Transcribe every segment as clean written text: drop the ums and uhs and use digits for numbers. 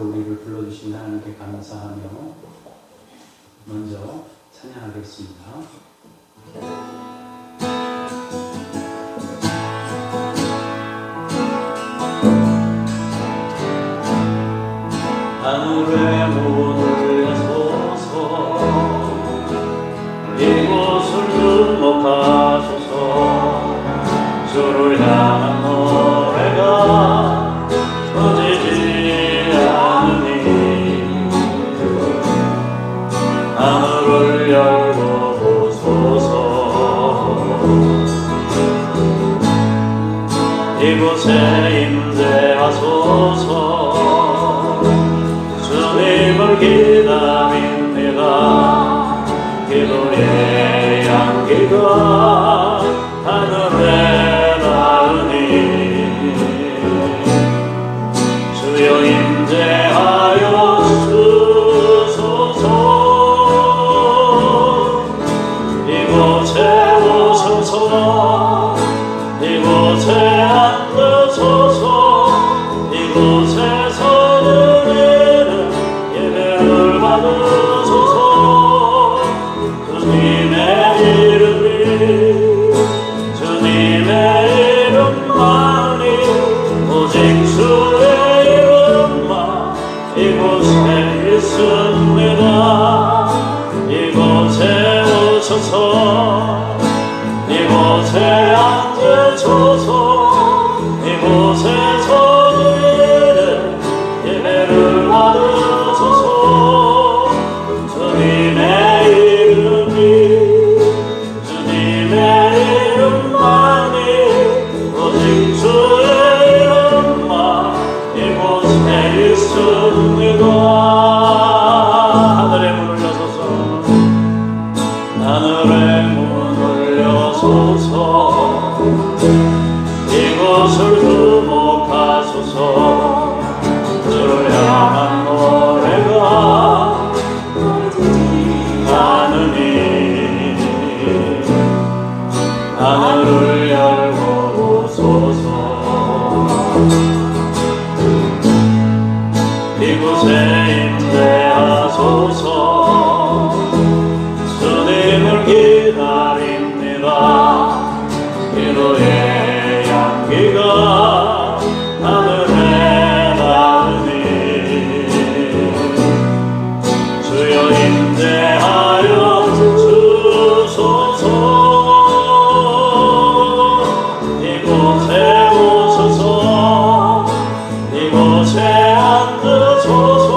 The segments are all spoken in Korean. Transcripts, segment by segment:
이곳으로 우리를 불러주신 하나님께 감사하며 먼저 찬양하겠습니다. 하늘의 문을 여소서 이곳을 주목하소서. 주를 향한 노래가 꺼지지 않으니 하늘을 열고 보소서. 이곳에 임재하소서. 주님을 기다립니다. 기도의 향기가 하늘에 닿으니 주여 임재하여 주소서. 이곳에 오소서. 이곳에 앉으소서. 이곳에서 드리는 예배를 받으소서. 주님의 이름이 주님의 이름만이 오직 주의 이름만 이곳에 있습니다. 이곳에 오셔서. 이곳에 앉으소서. 이곳에서 드리는 예배를 받으소서. 주님의 이름이 주님의 이름만이 오직 주의 이름만 이곳에 있습니다. 하늘의 문을 여소서. 하늘의 문을 여소서. 이곳을 주목하소서. 주를 향한 노래가 나누니 하늘을 열고 오소서. 이곳에 임재하소서. 주님을 기다립니다. 기도의 향기가 하늘에 닿으니 주여 임재하여 주소서. 이곳에 오소서. 이곳에 앉으소서.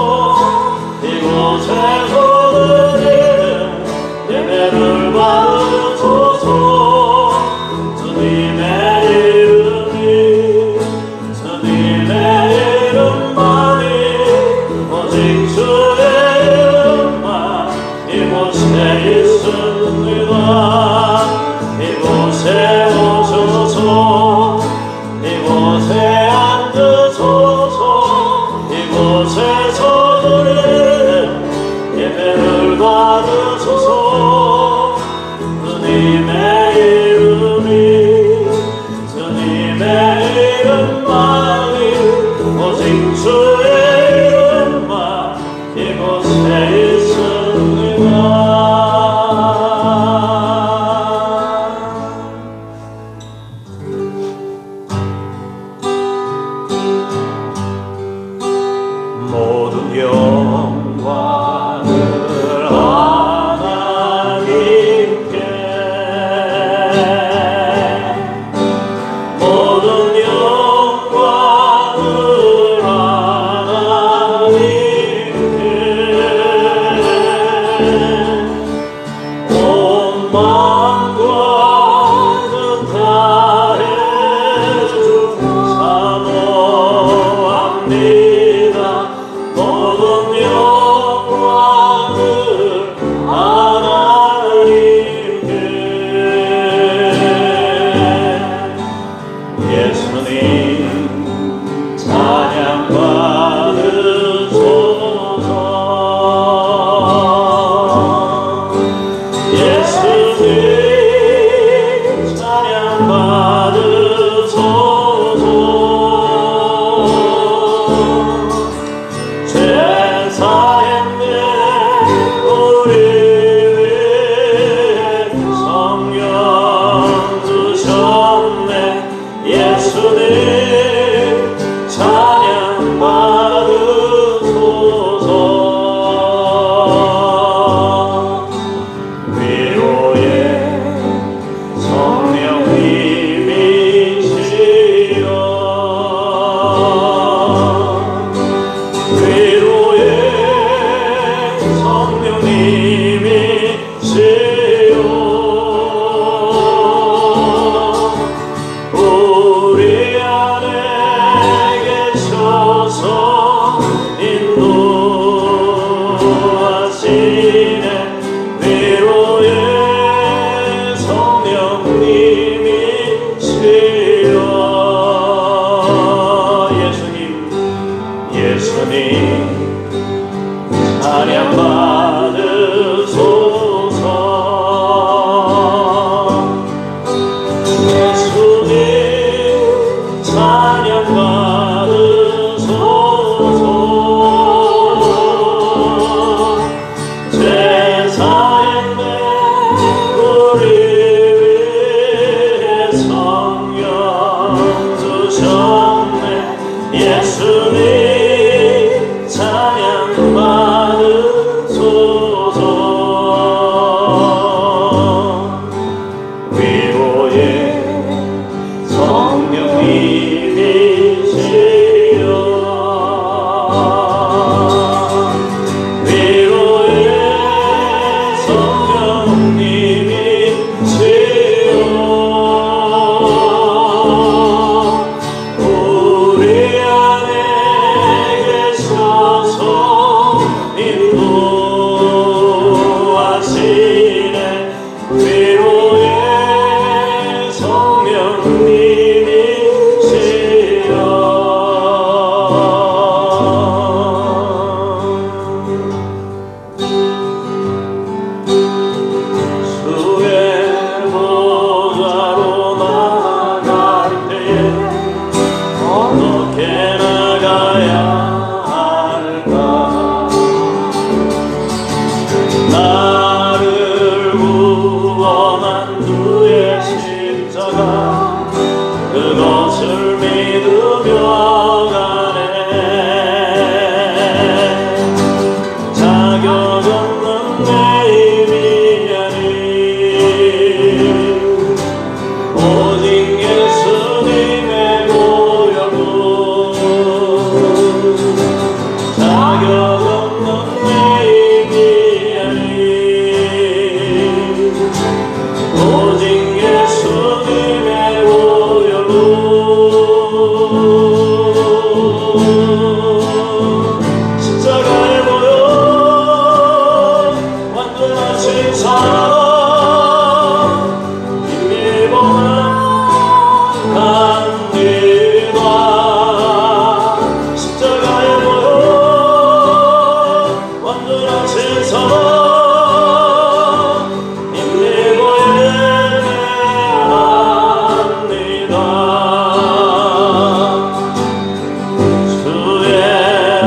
계셔서 인도하시네 위로의 성령님이시여 예수님 찬양 받으소서 예수님 찬양 받으소서 제사했네 우리 위해 성령 주셨네 예수님 찬양 받으소서 위로의 성령님이시여 위로의 성령님이시여 우리 안에 계셔서 인도하시네 위로의 성령님이시여 주의 보좌로 나아갈 때에 어떻게 나가야 할까 나를 구원한 주의 십자가 그것을 믿으며 가네 자격 없는 내 미련이 오직 예수님의 보혈로 자격 없는 내 미련이 오직 예수님의 보혈로 십자가에 모여 완전하신 사랑 힘입어만 갑니다 십자가에 모여 완전하신 사랑 힘입어 예배합니다 주의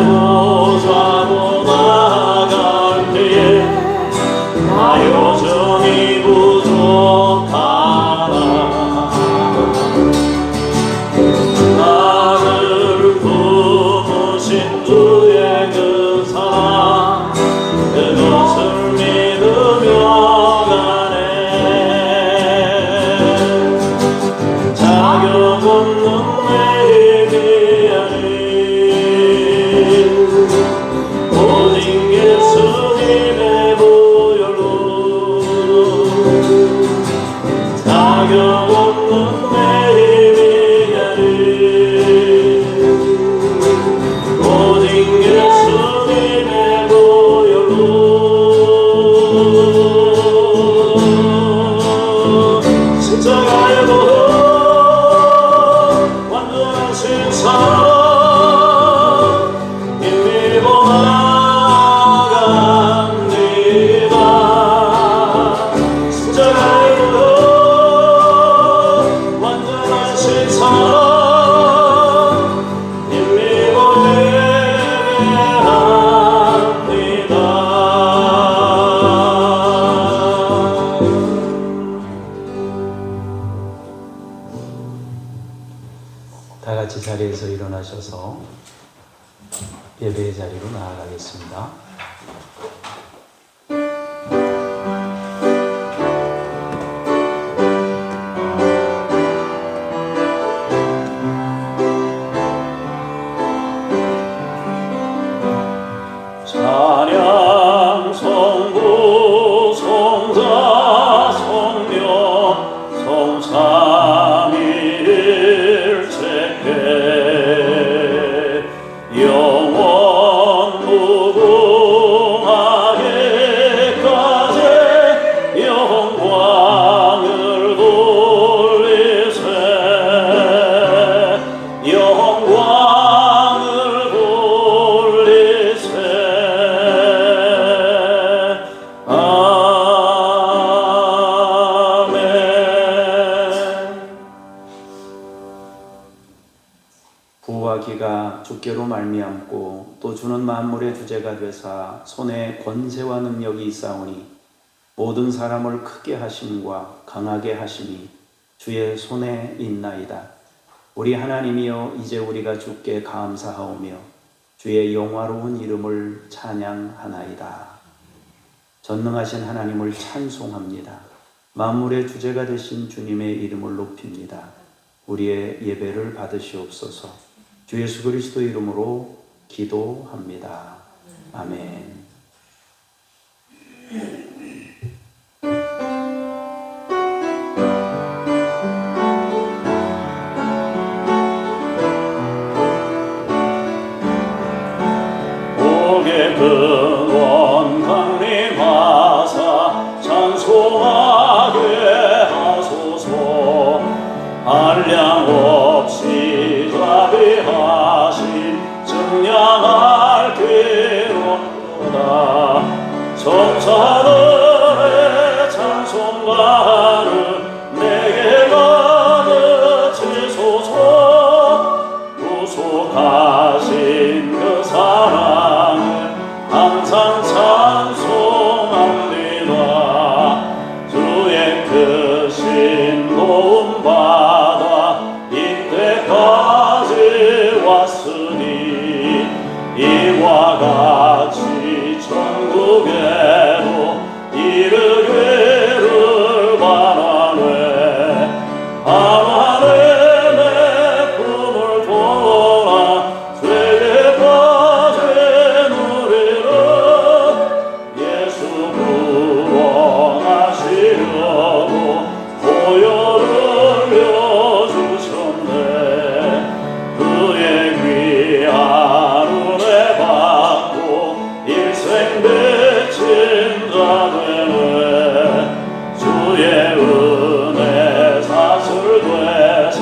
보좌로 나아갈 때에 나 여전히 부족하나 나를 부으신 주의 그 사랑 그것을 믿으며 가네 자격 없는 내 미련이 오직 예수님의 보혈로 자격 없는 내 미련이 오직 예수님의 보혈로 십자가에 모여 완전하신 사랑 힘입어 나갑니다 십자가에 모여 완전하신 사랑 힘입어 예배합니다 다 같이 자리에서 일어나셔서 예배의 자리로 나아가겠습니다. 찬양 성부 성자 성령 성삼일체께 구와 기가 주께로 말미암고 또 주는 만물의 주제가 되사 손에 권세와 능력이 있사오니 모든 사람을 크게 하심과 강하게 하심이 주의 손에 있나이다. 우리 하나님이여, 이제 우리가 주께 감사하오며 주의 영화로운 이름을 찬양하나이다. 전능하신 하나님을 찬송합니다. 만물의 주제가 되신 주님의 이름을 높입니다. 우리의 예배를 받으시옵소서. 주 예수 그리스도 이름으로 기도합니다. 아멘. 근원 강림하사 찬송하게 하소서. 한량 없이 자비하신 증량할 기로다. 성찬을의 찬송가를 내게 가르치소서. 구속하신 그 사랑을 항상 찬송합니다. 주의 크신 도움받아 이때까지 왔으니 이와 같이 천국에도 이르기를 바라네. 바라네 내 꿈을 돌아 죄에 빠진 우리를 예수 구원하시려고 보혈을 흘려주셨네. 그의 귀한 은혜 받고 일생 비친 자 되네. 주의 은혜 사슬 되사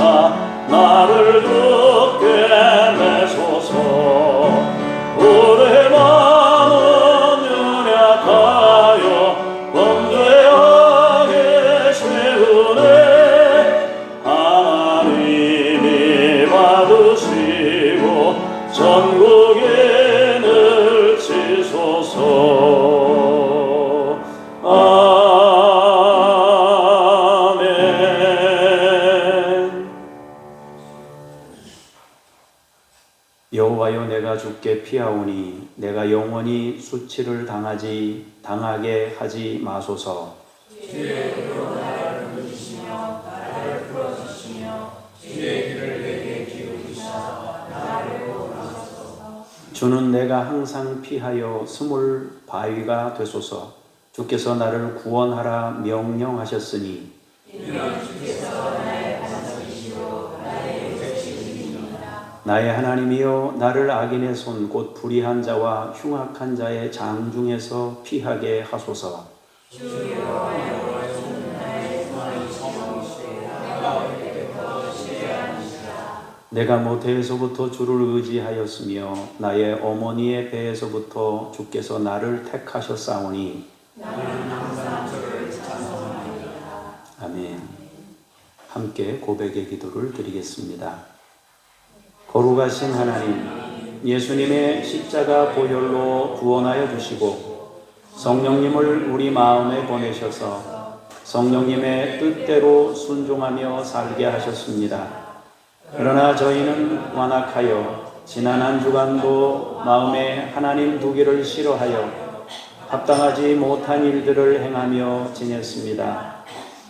나를 굳게 내소서. 우리 마음은 연약하여 범죄하기 쉬우네. 하나님이 받으시고 전국인을 치소서. 아멘. 여호와여, 내가 주께 피하오니 내가 영원히 수치를 당하게 하지 마소서. 주는 내가 항상 피하여 숨을 바위가 되소서. 주께서 나를 구원하라 명령하셨으니 나의 하나님이여, 나를 악인의 손 곧 불의한 자와 흉악한 자의 장중에서 피하게 하소서. 내가 모태에서부터 주를 의지하였으며 나의 어머니의 배에서부터 주께서 나를 택하셨사오니 아멘. 함께 고백의 기도를 드리겠습니다. 거룩하신 하나님, 예수님의 십자가 보혈로 구원하여 주시고 성령님을 우리 마음에 보내셔서 성령님의 뜻대로 순종하며 살게 하셨습니다. 그러나 저희는 완악하여 지난 한 주간도 마음에 하나님 두기를 싫어하여 합당하지 못한 일들을 행하며 지냈습니다.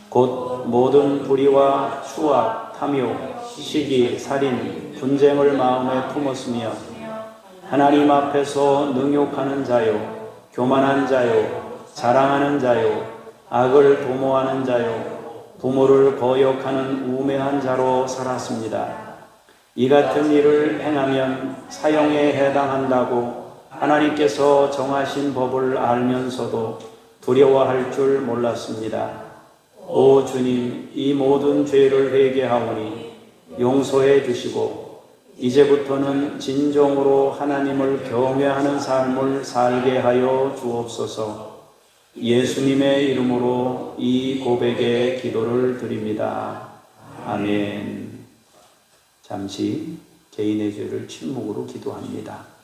곧 모든 불의와 추악, 탐욕, 시기, 살인, 분쟁을 마음에 품었으며 하나님 앞에서 능욕하는 자요, 교만한 자요, 자랑하는 자요, 악을 도모하는 자요, 부모를 거역하는 우매한 자로 살았습니다. 이 같은 일을 행하면 사형에 해당한다고 하나님께서 정하신 법을 알면서도 두려워할 줄 몰랐습니다. 오 주님, 이 모든 죄를 회개하오니 용서해 주시고 이제부터는 진정으로 하나님을 경외하는 삶을 살게 하여 주옵소서. 예수님의 이름으로 이 고백의 기도를 드립니다. 아멘. 잠시 개인의 죄를 침묵으로 기도합니다.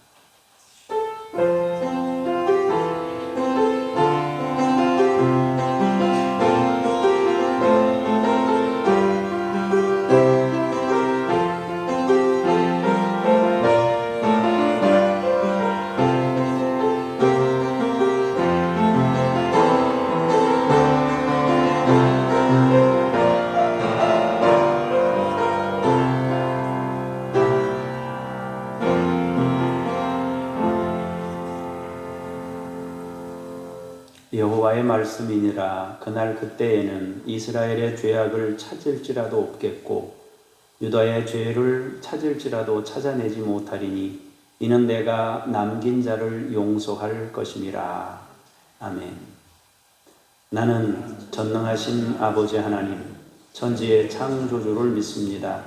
여호와의 말씀이니라. 그날 그때에는 이스라엘의 죄악을 찾을지라도 없겠고 유다의 죄를 찾을지라도 찾아내지 못하리니 이는 내가 남긴 자를 용서할 것임이라. 아멘. 나는 전능하신 아버지 하나님 천지의 창조주를 믿습니다.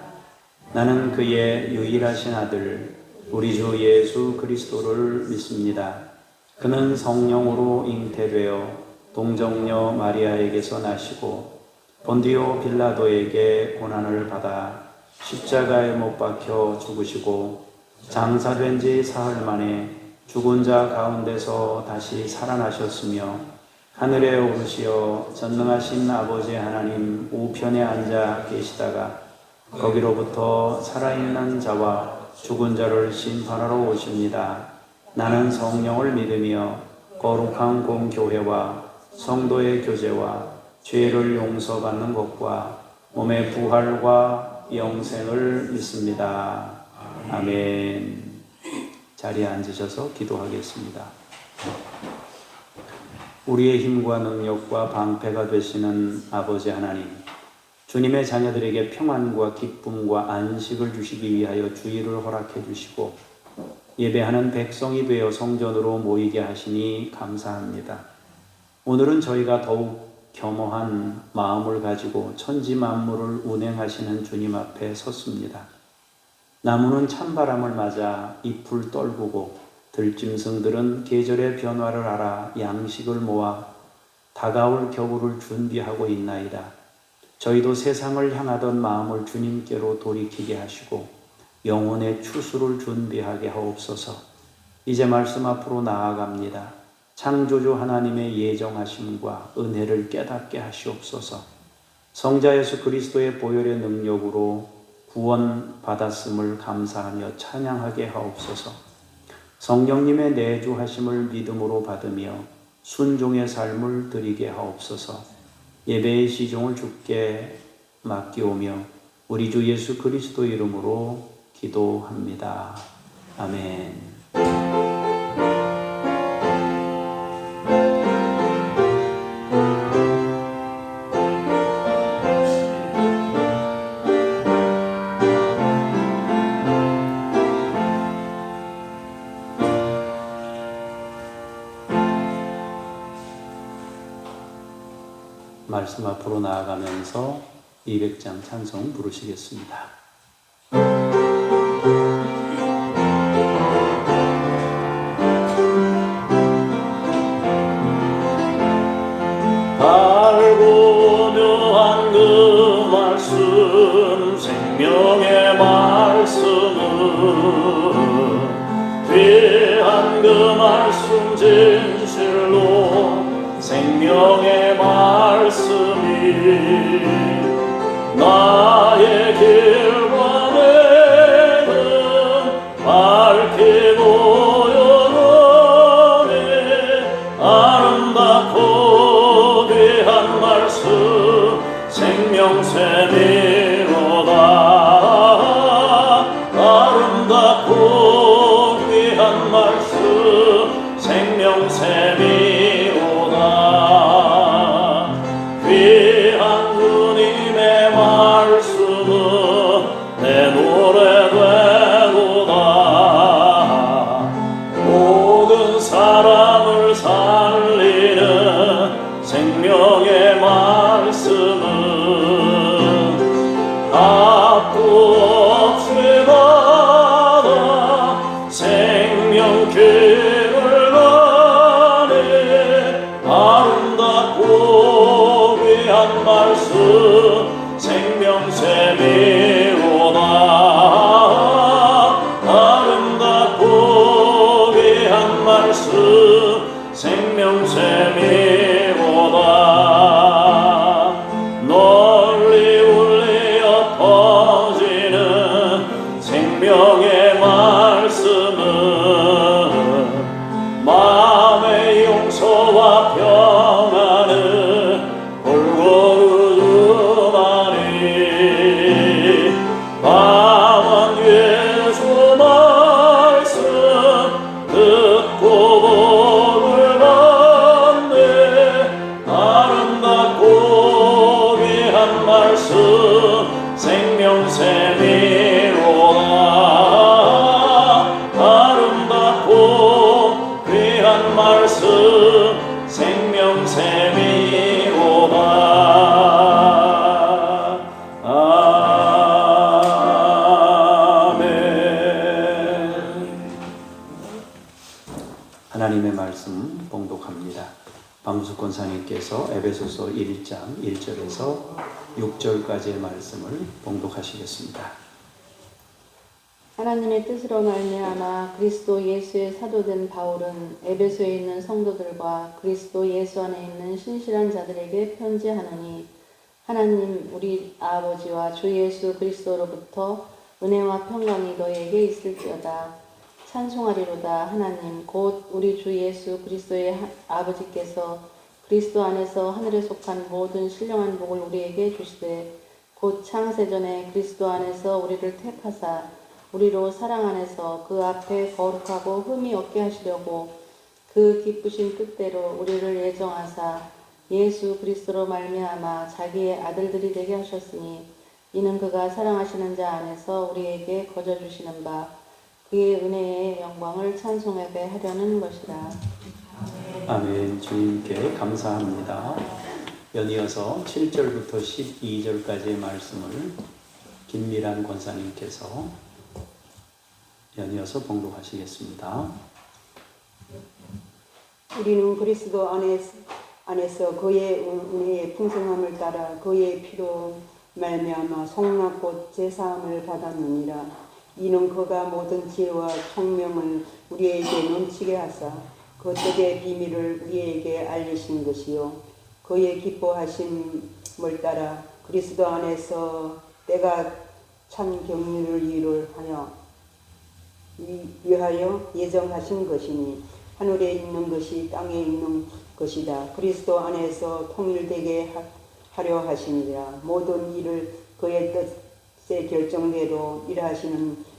나는 그의 유일하신 아들 우리 주 예수 그리스도를 믿습니다. 그는 성령으로 잉태되어 동정녀 마리아에게서 나시고 본디오 빌라도에게 고난을 받아 십자가에 못 박혀 죽으시고 장사된 지 사흘 만에 죽은 자 가운데서 다시 살아나셨으며 하늘에 오르시어 전능하신 아버지 하나님 우편에 앉아 계시다가 거기로부터 살아있는 자와 죽은 자를 심판하러 오십니다. 나는 성령을 믿으며 거룩한 공교회와 성도의 교제와 죄를 용서받는 것과 몸의 부활과 영생을 믿습니다. 아멘. 자리에 앉으셔서 기도하겠습니다. 우리의 힘과 능력과 방패가 되시는 아버지 하나님, 주님의 자녀들에게 평안과 기쁨과 안식을 주시기 위하여 주의를 허락해 주시고 예배하는 백성이 되어 성전으로 모이게 하시니 감사합니다. 오늘은 저희가 더욱 겸허한 마음을 가지고 천지 만물을 운행하시는 주님 앞에 섰습니다. 나무는 찬바람을 맞아 잎을 떨구고 들짐승들은 계절의 변화를 알아 양식을 모아 다가올 겨울을 준비하고 있나이다. 저희도 세상을 향하던 마음을 주님께로 돌이키게 하시고 영혼의 추수를 준비하게 하옵소서. 이제 말씀 앞으로 나아갑니다. 창조주 하나님의 예정하심과 은혜를 깨닫게 하시옵소서. 성자 예수 그리스도의 보혈의 능력으로 구원 받았음을 감사하며 찬양하게 하옵소서. 성령님의 내주하심을 믿음으로 받으며 순종의 삶을 드리게 하옵소서. 예배의 시종을 주께 맡기오며 우리 주 예수 그리스도 이름으로 기도합니다. 아멘. 말씀 앞으로 나아가면서 200장 찬송 부르시겠습니다. 달고 묘한 그 말씀 생명의 말씀은 귀한 그 말씀 진실로 생명의 말씀이 나의 길과 내는 밝히고 영원히 아름답고 귀한 말씀 생명샘이로다. 아름답고 귀한 말씀 생명샘이로다. 귀한 주님의 말씀은 내 노래 되도다. 모든 사람을 살리는 생명의 말씀은 합도 없이 받아 하나님의 말씀 봉독합니다. 박무숙 권사님께서 에베소서 1장 1절에서 6절까지의 말씀을 봉독하시겠습니다. 하나님의 뜻으로 말미암아 그리스도 예수의 사도된 바울은 에베소에 있는 성도들과 그리스도 예수 안에 있는 신실한 자들에게 편지하노니, 하나님 우리 아버지와 주 예수 그리스도로부터 은혜와 평강이 너희에게 있을지어다. 찬송하리로다. 하나님 곧 우리 주 예수 그리스도의 아버지께서 그리스도 안에서 하늘에 속한 모든 신령한 복을 우리에게 주시되, 곧 창세전에 그리스도 안에서 우리를 택하사 우리로 사랑 안에서 그 앞에 거룩하고 흠이 없게 하시려고 그 기쁘신 뜻대로 우리를 예정하사 예수 그리스도로 말미암아 자기의 아들들이 되게 하셨으니, 이는 그가 사랑하시는 자 안에서 우리에게 거저 주시는 바 그의 은혜의 영광을 찬송하게 하려는 것이라. 아멘. 주님께 감사합니다. 연이어서 7절부터 12절까지의 말씀을 김미란 권사님께서 연이어서 봉독하시겠습니다. 우리는 그리스도 안에서 그의 은혜의 풍성함을 따라 그의 피로 말미암아 속락 곧 제사함을 받았느니라. 이는 그가 모든 지혜와 총명을 우리에게 넘치게 하사 그 뜻의 비밀을 우리에게 알리신 것이요, 그의 기뻐하심을 따라 그리스도 안에서 때가 찬 경륜을 위하여 예정하신 것이니, 하늘에 있는 것이 땅에 있는 것이다. 그리스도 안에서 통일되게 하려 하시니라. 모든 일을 그의 뜻의 결정대로 일하시는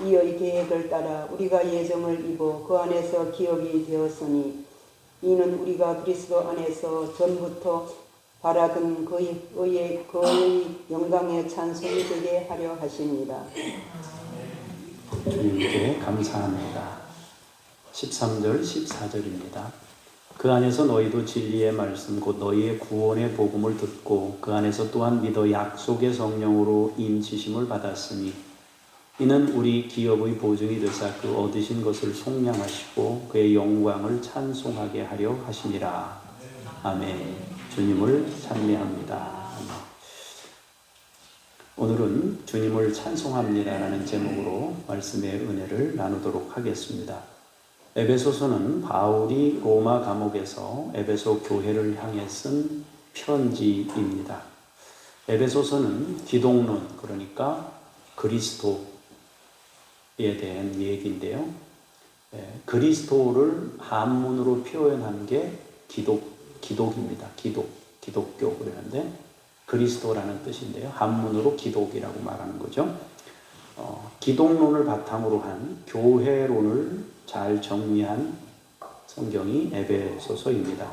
이의 계획을 따라 우리가 예정을 입어 그 안에서 기업이 되었으니, 이는 우리가 그리스도 안에서 전부터 바라던 그의 영광의 찬송이 되게 하려 하십니다. 주님께 감사합니다. 13절 14절입니다. 그 안에서 너희도 진리의 말씀 곧 너희의 구원의 복음을 듣고 그 안에서 또한 믿어 약속의 성령으로 인치심을 받았으니, 이는 우리 기업의 보증이 되사 그 얻으신 것을 속량하시고 그의 영광을 찬송하게 하려 하시니라. 아멘. 주님을 찬미합니다. 오늘은 주님을 찬송합니다라는 제목으로 말씀의 은혜를 나누도록 하겠습니다. 에베소서는 바울이 로마 감옥에서 에베소 교회를 향해 쓴 편지입니다. 에베소서는 기독론, 그러니까 그리스도에 대한 얘기인데요. 그리스도를 한문으로 표현한 게 기독입니다. 기독교 그러는데 그리스도라는 뜻인데요. 한문으로 기독이라고 말하는 거죠. 기독론을 바탕으로 한 교회론을 잘 정리한 성경이 에베소서입니다.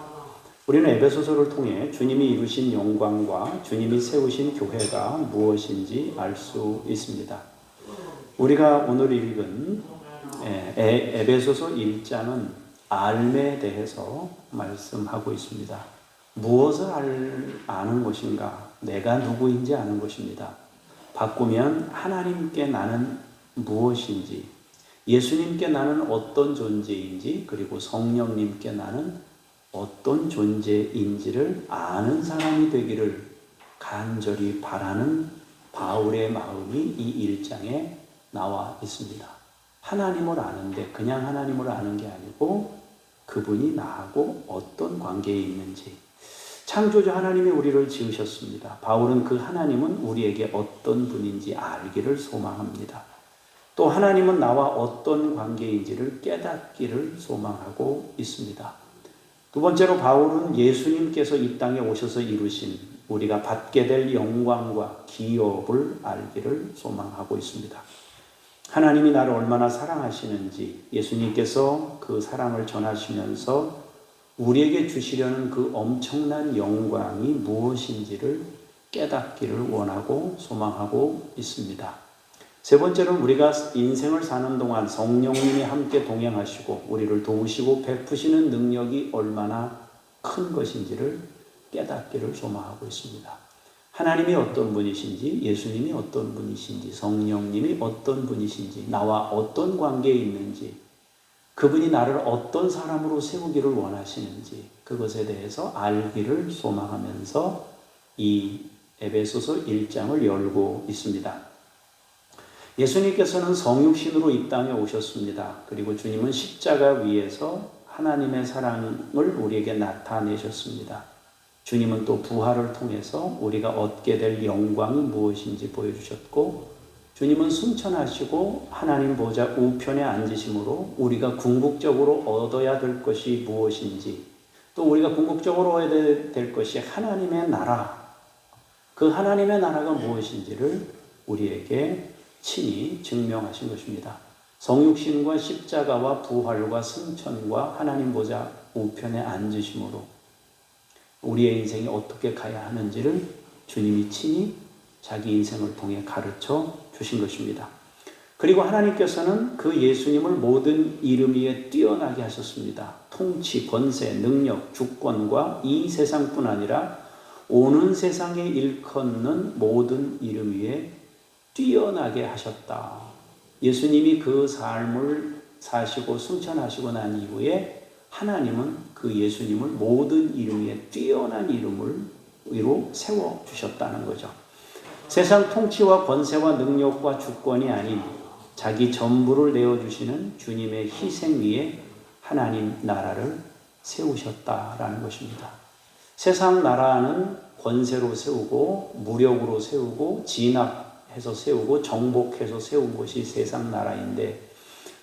우리는 에베소서를 통해 주님이 이루신 영광과 주님이 세우신 교회가 무엇인지 알 수 있습니다. 우리가 오늘 읽은 에베소서 1장은 알에 대해서 말씀하고 있습니다. 무엇을 아는 것인가? 내가 누구인지 아는 것입니다. 바꾸면 하나님께 나는 무엇인지, 예수님께 나는 어떤 존재인지, 그리고 성령님께 나는 어떤 존재인지를 아는 사람이 되기를 간절히 바라는 바울의 마음이 이 1장에 나와 있습니다. 하나님을 아는데 그냥 하나님을 아는 게 아니고 그분이 나하고 어떤 관계에 있는지, 창조주 하나님이 우리를 지으셨습니다. 바울은 그 하나님은 우리에게 어떤 분인지 알기를 소망합니다. 또 하나님은 나와 어떤 관계인지를 깨닫기를 소망하고 있습니다. 두 번째로 바울은 예수님께서 이 땅에 오셔서 이루신 우리가 받게 될 영광과 기업을 알기를 소망하고 있습니다. 하나님이 나를 얼마나 사랑하시는지, 예수님께서 그 사랑을 전하시면서 우리에게 주시려는 그 엄청난 영광이 무엇인지를 깨닫기를 원하고 소망하고 있습니다. 세 번째로는 우리가 인생을 사는 동안 성령님이 함께 동행하시고 우리를 도우시고 베푸시는 능력이 얼마나 큰 것인지를 깨닫기를 소망하고 있습니다. 하나님이 어떤 분이신지, 예수님이 어떤 분이신지, 성령님이 어떤 분이신지, 나와 어떤 관계에 있는지, 그분이 나를 어떤 사람으로 세우기를 원하시는지 그것에 대해서 알기를 소망하면서 이 에베소서 1장을 열고 있습니다. 예수님께서는 성육신으로 이 땅에 오셨습니다. 그리고 주님은 십자가 위에서 하나님의 사랑을 우리에게 나타내셨습니다. 주님은 또 부활을 통해서 우리가 얻게 될 영광이 무엇인지 보여주셨고, 주님은 승천하시고 하나님 보좌 우편에 앉으심으로 우리가 궁극적으로 얻어야 될 것이 무엇인지, 또 우리가 궁극적으로 얻어야 될 것이 하나님의 나라, 그 하나님의 나라가 무엇인지를 우리에게 친히 증명하신 것입니다. 성육신과 십자가와 부활과 승천과 하나님 보좌 우편에 앉으심으로 우리의 인생이 어떻게 가야 하는지를 주님이 친히 자기 인생을 통해 가르쳐 주신 것입니다. 그리고 하나님께서는 그 예수님을 모든 이름 위에 뛰어나게 하셨습니다. 통치, 권세, 능력, 주권과 이 세상뿐 아니라 오는 세상에 일컫는 모든 이름 위에 뛰어나게 하셨다. 예수님이 그 삶을 사시고 승천하시고 난 이후에 하나님은 그 예수님을 모든 이름 위에 뛰어난 이름으로 세워주셨다는 거죠. 세상 통치와 권세와 능력과 주권이 아닌 자기 전부를 내어주시는 주님의 희생 위에 하나님 나라를 세우셨다라는 것입니다. 세상 나라는 권세로 세우고 무력으로 세우고 진압해서 세우고 정복해서 세운 것이 세상 나라인데,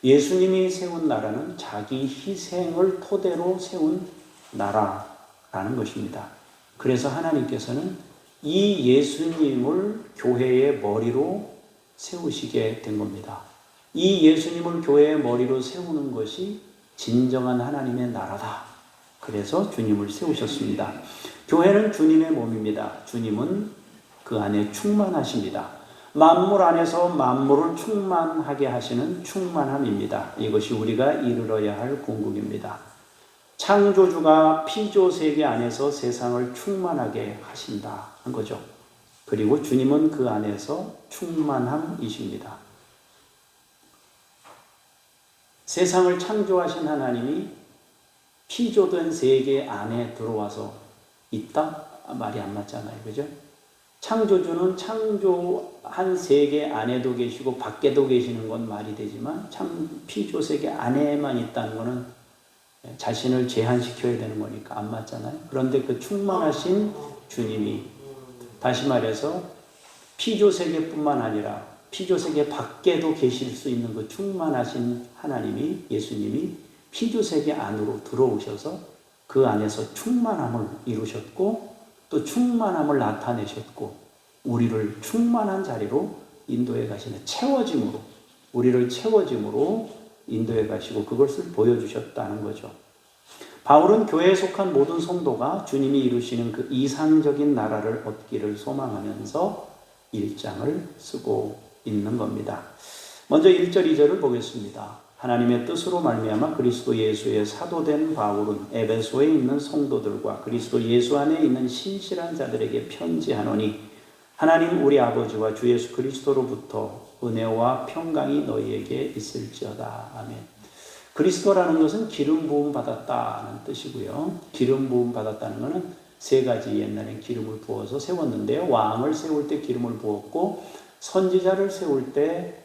예수님이 세운 나라는 자기 희생을 토대로 세운 나라라는 것입니다. 그래서 하나님께서는 이 예수님을 교회의 머리로 세우시게 된 겁니다. 이 예수님을 교회의 머리로 세우는 것이 진정한 하나님의 나라다. 그래서 주님을 세우셨습니다. 교회는 주님의 몸입니다. 주님은 그 안에 충만하십니다. 만물 안에서 만물을 충만하게 하시는 충만함입니다. 이것이 우리가 이르러야 할 궁극입니다. 창조주가 피조세계 안에서 세상을 충만하게 하신다는 거죠. 그리고 주님은 그 안에서 충만함이십니다. 세상을 창조하신 하나님이 피조된 세계 안에 들어와서 있다? 말이 안 맞잖아요. 그죠? 창조주는 창조한 세계 안에도 계시고 밖에도 계시는 건 말이 되지만 피조세계 안에만 있다는 거는 자신을 제한시켜야 되는 거니까 안 맞잖아요. 그런데 그 충만하신 주님이, 다시 말해서 피조세계뿐만 아니라 피조세계 밖에도 계실 수 있는 그 충만하신 하나님이, 예수님이 피조세계 안으로 들어오셔서 그 안에서 충만함을 이루셨고 또 충만함을 나타내셨고 우리를 충만한 자리로 인도해 가시는, 채워짐으로, 우리를 채워짐으로 인도해 가시고 그것을 보여주셨다는 거죠. 바울은 교회에 속한 모든 성도가 주님이 이루시는 그 이상적인 나라를 얻기를 소망하면서 1장을 쓰고 있는 겁니다. 먼저 1절 2절을 보겠습니다. 하나님의 뜻으로 말미암아 그리스도 예수의 사도된 바울은 에베소에 있는 성도들과 그리스도 예수 안에 있는 신실한 자들에게 편지하노니 하나님 우리 아버지와 주 예수 그리스도로부터 은혜와 평강이 너희에게 있을지어다. 아멘. 그리스도라는 것은 기름 부음 받았다는 뜻이고요. 기름 부음 받았다는 것은 세 가지, 옛날엔 기름을 부어서 세웠는데요. 왕을 세울 때 기름을 부었고 선지자를 세울 때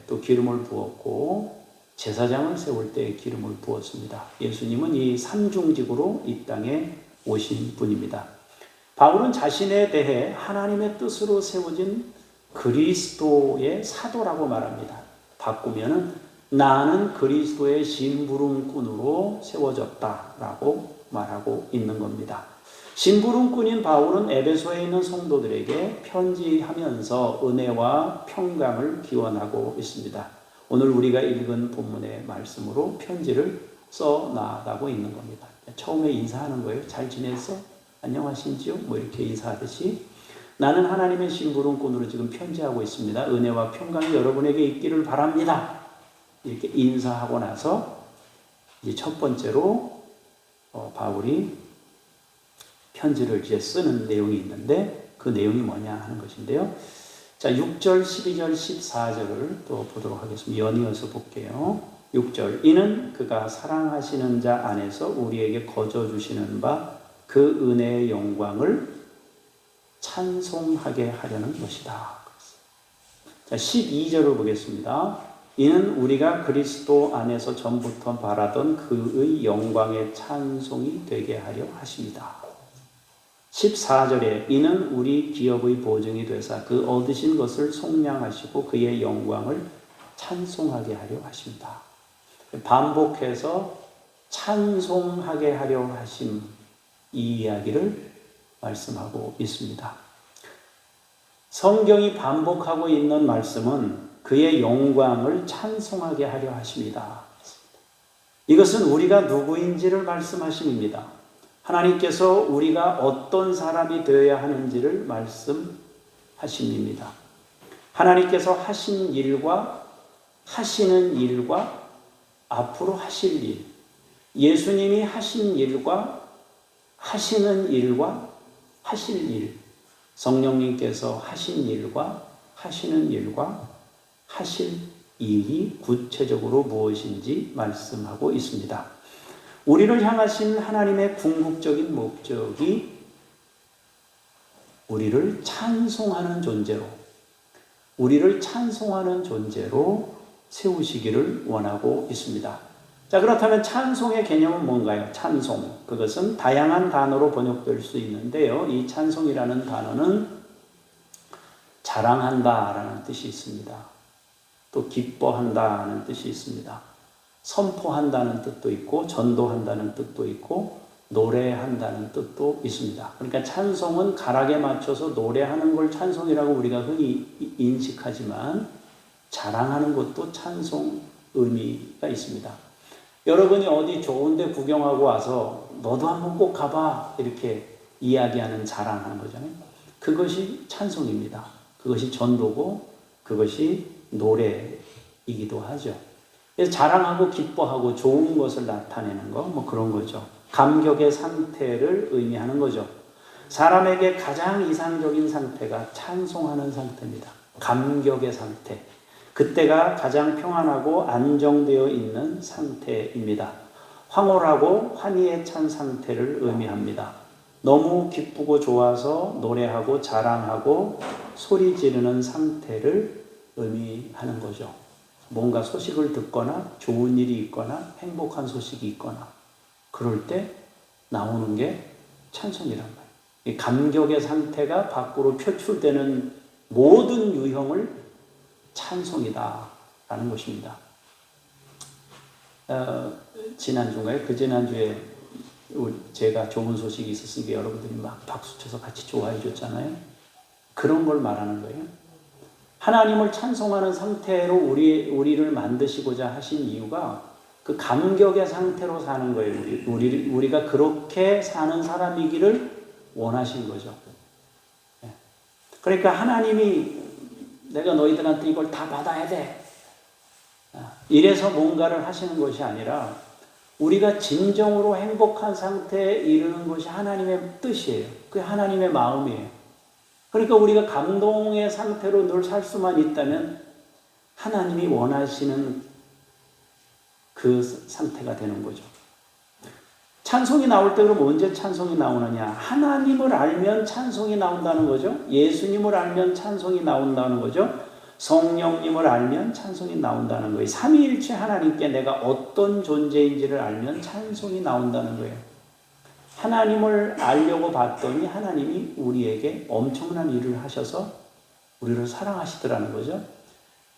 또 기름을 부었고 제사장을 세울 때 기름을 부었습니다. 예수님은 이 삼중직으로 이 땅에 오신 분입니다. 바울은 자신에 대해 하나님의 뜻으로 세워진 그리스도의 사도라고 말합니다. 바꾸면은 나는 그리스도의 심부름꾼으로 세워졌다라고 말하고 있는 겁니다. 심부름꾼인 바울은 에베소에 있는 성도들에게 편지하면서 은혜와 평강을 기원하고 있습니다. 오늘 우리가 읽은 본문의 말씀으로 편지를 써나가고 있는 겁니다. 처음에 인사하는 거예요. 잘 지냈어? 안녕하신지요? 뭐 이렇게 인사하듯이 나는 하나님의 심부름꾼으로 지금 편지하고 있습니다. 은혜와 평강이 여러분에게 있기를 바랍니다. 이렇게 인사하고 나서 이제 첫 번째로 바울이 편지를 이제 쓰는 내용이 있는데 그 내용이 뭐냐 하는 것인데요. 자, 6절, 12절, 14절을 또 보도록 하겠습니다. 연이어서 볼게요. 6절 이는 그가 사랑하시는 자 안에서 우리에게 거저 주시는 바 그 은혜의 영광을 찬송하게 하려는 것이다. 자, 12절을 보겠습니다. 이는 우리가 그리스도 안에서 전부터 바라던 그의 영광의 찬송이 되게 하려 하십니다. 14절에 이는 우리 기업의 보증이 되사 그 얻으신 것을 속량하시고 그의 영광을 찬송하게 하려 하십니다. 반복해서 찬송하게 하려 하심, 이 이야기를 말씀하고 있습니다. 성경이 반복하고 있는 말씀은 그의 영광을 찬송하게 하려 하십니다. 이것은 우리가 누구인지를 말씀하심입니다. 하나님께서 우리가 어떤 사람이 되어야 하는지를 말씀하심입니다. 하나님께서 하신 일과 하시는 일과 앞으로 하실 일, 예수님이 하신 일과 하시는 일과 하실 일, 성령님께서 하신 일과 하시는 일과 하실 일이 구체적으로 무엇인지 말씀하고 있습니다. 우리를 향하신 하나님의 궁극적인 목적이 우리를 찬송하는 존재로, 우리를 찬송하는 존재로 세우시기를 원하고 있습니다. 자, 그렇다면 찬송의 개념은 뭔가요? 찬송. 그것은 다양한 단어로 번역될 수 있는데요. 이 찬송이라는 단어는 자랑한다라는 뜻이 있습니다. 또 기뻐한다는 뜻이 있습니다. 선포한다는 뜻도 있고 전도한다는 뜻도 있고 노래한다는 뜻도 있습니다. 그러니까 찬송은 가락에 맞춰서 노래하는 걸 찬송이라고 우리가 흔히 인식하지만 자랑하는 것도 찬송 의미가 있습니다. 여러분이 어디 좋은 데 구경하고 와서 너도 한번 꼭 가봐 이렇게 이야기하는 자랑하는 거잖아요. 그것이 찬송입니다. 그것이 전도고 그것이 노래이기도 하죠. 그래서 자랑하고 기뻐하고 좋은 것을 나타내는 거, 뭐 그런 거죠. 감격의 상태를 의미하는 거죠. 사람에게 가장 이상적인 상태가 찬송하는 상태입니다. 감격의 상태. 그때가 가장 평안하고 안정되어 있는 상태입니다. 황홀하고 환희에 찬 상태를 의미합니다. 너무 기쁘고 좋아서 노래하고 자랑하고 소리 지르는 상태를 의미하는 거죠. 뭔가 소식을 듣거나 좋은 일이 있거나 행복한 소식이 있거나 그럴 때 나오는 게 찬송이란 말이에요. 이 감격의 상태가 밖으로 표출되는 모든 유형을 찬송이다라는 것입니다. 지난주인가요? 그 지난주에 제가 좋은 소식이 있었으니까 여러분들이 막 박수쳐서 같이 좋아해 줬잖아요. 그런 걸 말하는 거예요. 하나님을 찬송하는 상태로 우리를 만드시고자 하신 이유가 그 감격의 상태로 사는 거예요. 우리가 그렇게 사는 사람이기를 원하신 거죠. 그러니까 하나님이 내가 너희들한테 이걸 다 받아야 돼. 이래서 뭔가를 하시는 것이 아니라 우리가 진정으로 행복한 상태에 이르는 것이 하나님의 뜻이에요. 그게 하나님의 마음이에요. 그러니까 우리가 감동의 상태로 늘 살 수만 있다면 하나님이 원하시는 그 상태가 되는 거죠. 찬송이 나올 때 그럼 언제 찬송이 나오느냐? 하나님을 알면 찬송이 나온다는 거죠. 예수님을 알면 찬송이 나온다는 거죠. 성령님을 알면 찬송이 나온다는 거예요. 삼위일체 하나님께 내가 어떤 존재인지를 알면 찬송이 나온다는 거예요. 하나님을 알려고 봤더니 하나님이 우리에게 엄청난 일을 하셔서 우리를 사랑하시더라는 거죠.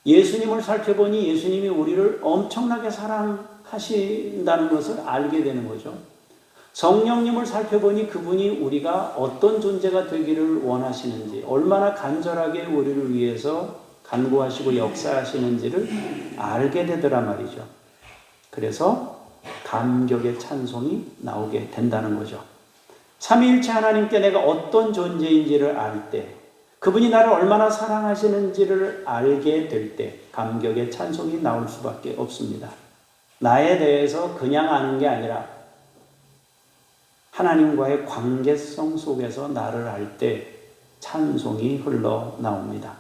예수님을 살펴보니 예수님이 우리를 엄청나게 사랑하신다는 것을 알게 되는 거죠. 성령님을 살펴보니 그분이 우리가 어떤 존재가 되기를 원하시는지, 얼마나 간절하게 우리를 위해서 간구하시고 역사하시는지를 알게 되더라 말이죠. 그래서 감격의 찬송이 나오게 된다는 거죠. 삼위일체 하나님께 내가 어떤 존재인지를 알 때, 그분이 나를 얼마나 사랑하시는지를 알게 될 때 감격의 찬송이 나올 수밖에 없습니다. 나에 대해서 그냥 아는 게 아니라 하나님과의 관계성 속에서 나를 알 때 찬송이 흘러나옵니다.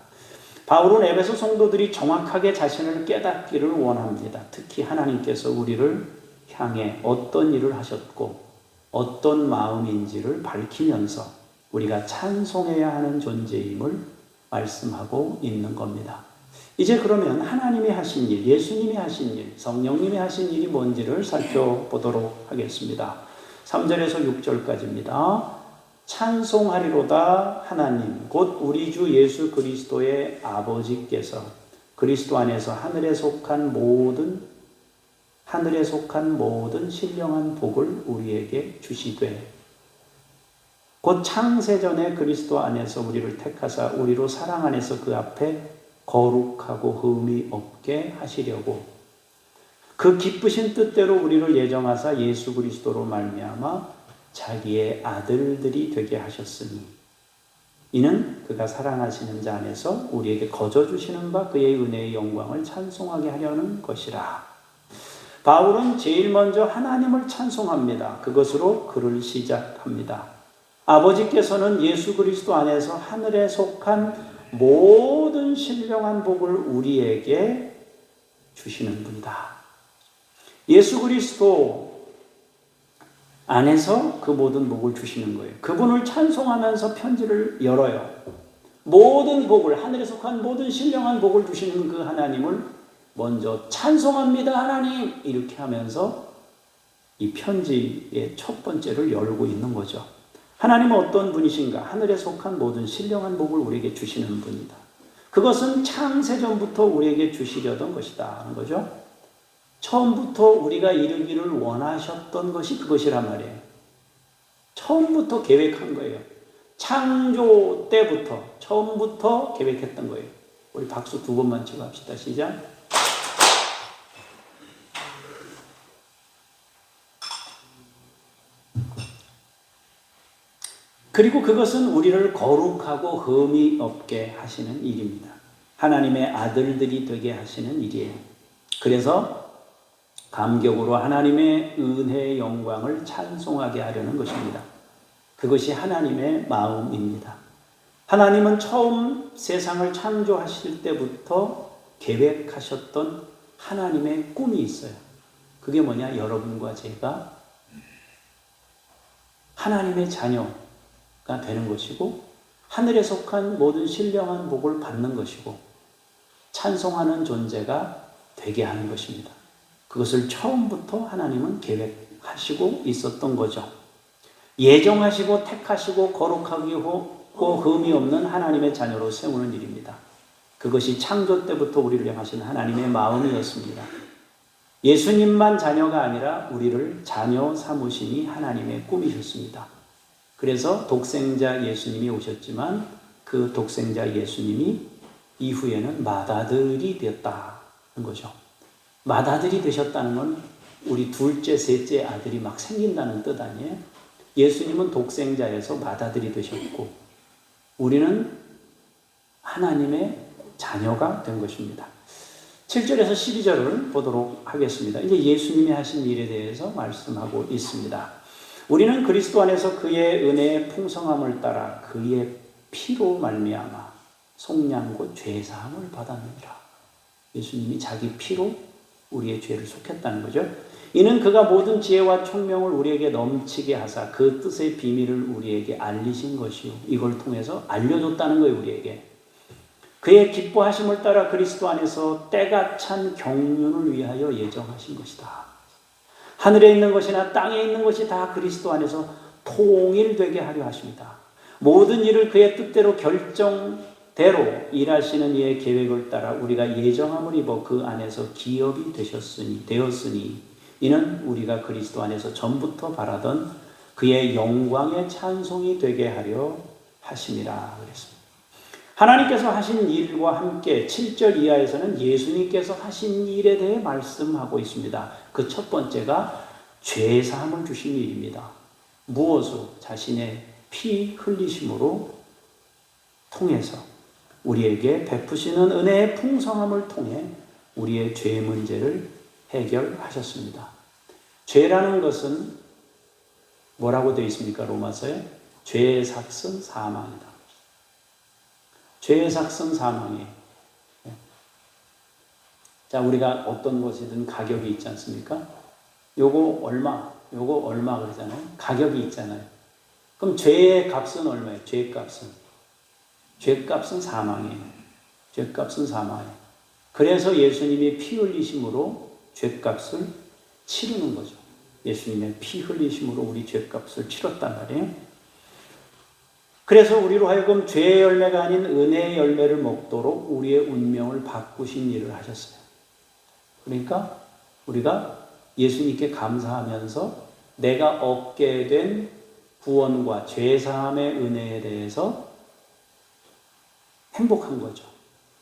바울은 에베소 성도들이 정확하게 자신을 깨닫기를 원합니다. 특히 하나님께서 우리를 향해 어떤 일을 하셨고 어떤 마음인지를 밝히면서 우리가 찬송해야 하는 존재임을 말씀하고 있는 겁니다. 이제 그러면 하나님이 하신 일, 예수님이 하신 일, 성령님이 하신 일이 뭔지를 살펴보도록 하겠습니다. 3절에서 6절까지입니다. 찬송하리로다 하나님 곧 우리 주 예수 그리스도의 아버지께서 그리스도 안에서 하늘에 속한 모든 신령한 복을 우리에게 주시되 곧 창세전에 그리스도 안에서 우리를 택하사 우리로 사랑 안에서 그 앞에 거룩하고 흠이 없게 하시려고 그 기쁘신 뜻대로 우리를 예정하사 예수 그리스도로 말미암아 자기의 아들들이 되게 하셨으니 이는 그가 사랑하시는 자 안에서 우리에게 거저 주시는 바 그의 은혜의 영광을 찬송하게 하려는 것이라. 바울은 제일 먼저 하나님을 찬송합니다. 그것으로 글을 시작합니다. 아버지께서는 예수 그리스도 안에서 하늘에 속한 모든 신령한 복을 우리에게 주시는 분이다. 예수 그리스도 안에서 그 모든 복을 주시는 거예요. 그분을 찬송하면서 편지를 열어요. 모든 복을, 하늘에 속한 모든 신령한 복을 주시는 그 하나님을 먼저 찬송합니다 하나님 이렇게 하면서 이 편지의 첫 번째를 열고 있는 거죠. 하나님은 어떤 분이신가? 하늘에 속한 모든 신령한 복을 우리에게 주시는 분이다. 그것은 창세전부터 우리에게 주시려던 것이다 하는 거죠. 처음부터 우리가 이루기를 원하셨던 것이 그것이란 말이에요. 처음부터 계획한 거예요. 창조 때부터 처음부터 계획했던 거예요. 우리 박수 2번만 치고 합시다. 시작. 그리고 그것은 우리를 거룩하고 흠이 없게 하시는 일입니다. 하나님의 아들들이 되게 하시는 일이에요. 그래서 감격으로 하나님의 은혜의 영광을 찬송하게 하려는 것입니다. 그것이 하나님의 마음입니다. 하나님은 처음 세상을 창조하실 때부터 계획하셨던 하나님의 꿈이 있어요. 그게 뭐냐? 여러분과 제가 하나님의 자녀가 되는 것이고 하늘에 속한 모든 신령한 복을 받는 것이고 찬송하는 존재가 되게 하는 것입니다. 그것을 처음부터 하나님은 계획하시고 있었던 거죠. 예정하시고 택하시고 거룩하고 흠이 없는 하나님의 자녀로 세우는 일입니다. 그것이 창조 때부터 우리를 향하신 하나님의 마음이었습니다. 예수님만 자녀가 아니라 우리를 자녀 삼으심이 하나님의 꿈이셨습니다. 그래서 독생자 예수님이 오셨지만 그 독생자 예수님이 이후에는 맏아들이 되었다는 거죠. 맏아들이 되셨다는 건 우리 둘째, 셋째 아들이 막 생긴다는 뜻 아니에요? 예수님은 독생자에서 맏아들이 되셨고 우리는 하나님의 자녀가 된 것입니다. 7절에서 12절을 보도록 하겠습니다. 이제 예수님이 하신 일에 대해서 말씀하고 있습니다. 우리는 그리스도 안에서 그의 은혜의 풍성함을 따라 그의 피로 말미암아 속량 곧 죄사함을 받았느니라. 예수님이 자기 피로 우리의 죄를 속했다는 거죠. 이는 그가 모든 지혜와 총명을 우리에게 넘치게 하사 그 뜻의 비밀을 우리에게 알리신 것이요. 이걸 통해서 알려줬다는 거예요. 우리에게. 그의 기뻐하심을 따라 그리스도 안에서 때가 찬 경륜을 위하여 예정하신 것이다. 하늘에 있는 것이나 땅에 있는 것이 다 그리스도 안에서 통일되게 하려 하십니다. 모든 일을 그의 뜻대로 결정대로 일하시는 이의 계획을 따라 우리가 예정함을 입어 그 안에서 기업이 되었으니 이는 우리가 그리스도 안에서 전부터 바라던 그의 영광의 찬송이 되게 하려 하심이라 그랬습니다. 하나님께서 하신 일과 함께 7절 이하에서는 예수님께서 하신 일에 대해 말씀하고 있습니다. 그 첫 번째가 죄사함을 주신 일입니다. 무엇으로? 자신의 피 흘리심으로 통해서 우리에게 베푸시는 은혜의 풍성함을 통해 우리의 죄 문제를 해결하셨습니다. 죄라는 것은 뭐라고 되어 있습니까? 로마서에 죄의 삭은 사망이다. 죄의 삭은 사망이에요. 자, 우리가 어떤 것이든 가격이 있지 않습니까? 요거 얼마 그러잖아요. 가격이 있잖아요. 그럼 죄의 값은 얼마예요? 죄값은 사망이에요. 죄값은 사망이에요. 그래서 예수님이 피 흘리심으로 죄값을 치르는 거죠. 예수님의 피 흘리심으로 우리 죄값을 치렀단 말이에요. 그래서 우리로 하여금 죄의 열매가 아닌 은혜의 열매를 먹도록 우리의 운명을 바꾸신 일을 하셨어요. 그러니까 우리가 예수님께 감사하면서 내가 얻게 된 구원과 죄사함의 은혜에 대해서 행복한 거죠.